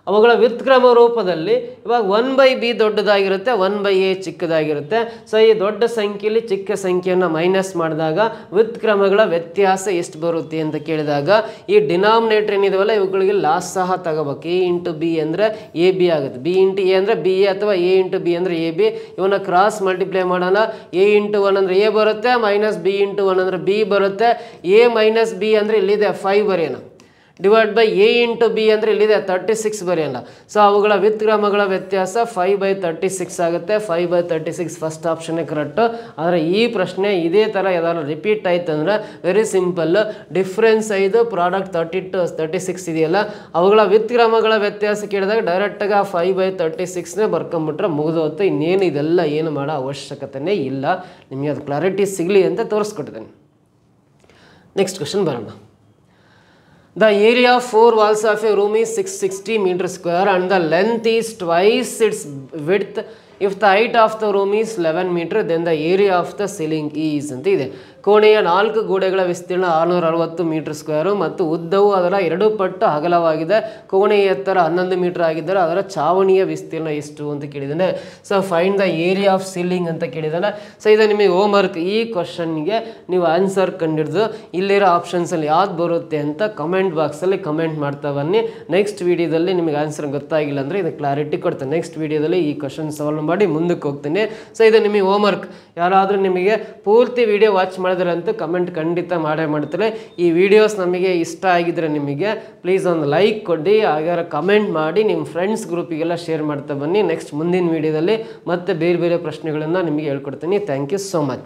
ಅವುಗಳ ವ್ಯುತ್ಕ್ರಮ ರೂಪದಲ್ಲಿ ಇವಾಗ 1/b ದೊಡ್ಡದಾಗಿರುತ್ತೆ, 1/a ಚಿಕ್ಕದಾಗಿರುತ್ತೆ. ಸೊ ಈ ದೊಡ್ಡ ಸಂಖ್ಯೆಯಲ್ಲಿ ಚಿಕ್ಕ ಸಂಖ್ಯೆಯನ್ನು ಮೈನಸ್ ಮಾಡಿದಾಗ ವ್ಯುತ್ಕ್ರಮಗಳ ವ್ಯತ್ಯಾಸ ಎಷ್ಟು ಬರುತ್ತೆ ಅಂತ ಕೇಳಿದಾಗ ಈ ಡಿನಾಮಿನೇಟರ್ ಏನಿದಾವಲ್ಲ ಇವುಗಳಿಗೆ ಲಾಸ್ ಸಹ ತಗೋಬೇಕು. a × b ಅಂದರೆ ab ಆಗುತ್ತೆ, b × a ಅಂದರೆ ba ಅಥವಾ a × b ಅಂದರೆ ab. ಇವನ್ನ ಕ್ರಾಸ್ ಮಲ್ಟಿಪ್ಲೈ ಮಾಡೋಣ. a × 1 ಅಂದರೆ a ಬರುತ್ತೆ, ಮೈನಸ್ b × 1 ಅಂದರೆ b ಬರುತ್ತೆ. a ಮೈನಸ್ b ಅಂದರೆ ಇಲ್ಲಿದೆ 5 ಬರೆಯೋಣ. ಡಿವೈಡ್ ಬೈ a × b ಅಂದರೆ ಇಲ್ಲಿದೆ 36 ಬರೆಯೋಣ. ಸೊ ಅವುಗಳ ವ್ಯುತ್ಕ್ರಮಗಳ ವ್ಯತ್ಯಾಸ 5/36 ಆಗುತ್ತೆ. 5/36 ಫಸ್ಟ್ ಆಪ್ಷನ್ನೇ ಕರೆಕ್ಟು. ಆದರೆ ಈ ಪ್ರಶ್ನೆ ಇದೇ ಥರ ಯಾವ್ದಾದ್ರು ರಿಪೀಟ್ ಆಯ್ತು ಅಂದರೆ ವೆರಿ ಸಿಂಪಲ್. ಡಿಫ್ರೆನ್ಸ್ 5, ಪ್ರಾಡಕ್ಟ್ 36 ಇದೆಯಲ್ಲ, ಅವುಗಳ ವ್ಯುತ್ಕ್ರಮಗಳ ವ್ಯತ್ಯಾಸ ಕೇಳಿದಾಗ ಡೈರೆಕ್ಟಾಗಿ 5/36ನೇ ಬರ್ಕೊಂಬಿಟ್ರೆ ಮುಗಿದೋತ್ತು. ಇನ್ನೇನು ಇದೆಲ್ಲ ಏನು ಮಾಡೋ ಅವಶ್ಯಕತೆಯೇ ಇಲ್ಲ. ನಿಮಗೆ ಅದು ಕ್ಲಾರಿಟಿ ಸಿಗಲಿ ಅಂತ ತೋರಿಸ್ಕೊಟ್ಟಿದ್ದೇನೆ. ನೆಕ್ಸ್ಟ್ ಕ್ವಶನ್ ಬರೋಣ. The area of 4 walls of a room is 660 meters square and the length is twice its width. If the height of the room is 11 meter, then the area of the ceiling is ಅಂತ ಇದೆ. ಕೋಣೆಯ 4 ಗೋಡೆಗಳ ವಿಸ್ತೀರ್ಣ 660 ಮೀಟರ್ ಸ್ಕ್ವೇರು ಮತ್ತು ಉದ್ದವು ಅದರ 2 ಪಟ್ಟು ಅಗಲವಾಗಿದೆ. ಕೋಣೆಯ ಎತ್ತರ 11 ಮೀಟರ್ ಆಗಿದ್ದರೆ ಅದರ ಚಾವಣಿಯ ವಿಸ್ತೀರ್ಣ ಎಷ್ಟು ಅಂತ ಕೇಳಿದ್ದಾನೆ. So find the area of ceiling ಅಂತ ಕೇಳಿದ್ದಾನೆ. ಸೊ ಇದು ನಿಮಗೆ ಹೋಮ್ವರ್ಕ್. ಈ ಕ್ವಶನ್ಗೆ ನೀವು ಆನ್ಸರ್ ಕಂಡಿಡ್ದು ಇಲ್ಲಿರೋ ಆಪ್ಷನ್ಸಲ್ಲಿ ಯಾವ್ದು ಬರುತ್ತೆ ಅಂತ ಕಮೆಂಟ್ ಬಾಕ್ಸಲ್ಲಿ ಕಮೆಂಟ್ ಮಾಡ್ತಾ ಬನ್ನಿ. ನೆಕ್ಸ್ಟ್ ವೀಡಿಯೋದಲ್ಲಿ ನಿಮಗೆ ಆನ್ಸರ್ ಗೊತ್ತಾಗಿಲ್ಲ ಅಂದರೆ ಇದು ಕ್ಲಾರಿಟಿ ಕೊಡ್ತೇನೆ. ನೆಕ್ಸ್ಟ್ ವೀಡಿಯೋದಲ್ಲಿ ಈ ಕ್ವಶನ್ ಸಾಲ್ವ್ ಮಾಡಿ ಮುಂದಕ್ಕೆ ಹೋಗ್ತೀನಿ. ಸೊ ಇದು ನಿಮಗೆ ಹೋಮ್ವರ್ಕ್. ಯಾರಾದರೂ ನಿಮಗೆ ಪೂರ್ತಿ ವಿಡಿಯೋ ವಾಚ್ ಮಾಡಿದ್ರೆ ಅಂತೂ ಕಮೆಂಟ್ ಖಂಡಿತ ಮಾಡೇ ಮಾಡ್ತಾರೆ. ಈ ವಿಡಿಯೋಸ್ ನಮಗೆ ಇಷ್ಟ ಆಗಿದ್ರೆ ನಿಮಗೆ ಪ್ಲೀಸ್ ಒಂದು ಲೈಕ್ ಕೊಡಿ, ಹಾಗಾದ್ರೆ ಕಮೆಂಟ್ ಮಾಡಿ ನಿಮ್ಮ ಫ್ರೆಂಡ್ಸ್ ಗ್ರೂಪಿಗೆಲ್ಲ ಶೇರ್ ಮಾಡ್ತಾ ಬನ್ನಿ. ನೆಕ್ಸ್ಟ್ ಮುಂದಿನ ವೀಡಿಯೋದಲ್ಲಿ ಮತ್ತೆ ಬೇರೆ ಬೇರೆ ಪ್ರಶ್ನೆಗಳನ್ನು ನಿಮಗೆ ಹೇಳ್ಕೊಡ್ತೀನಿ. Thank you so much.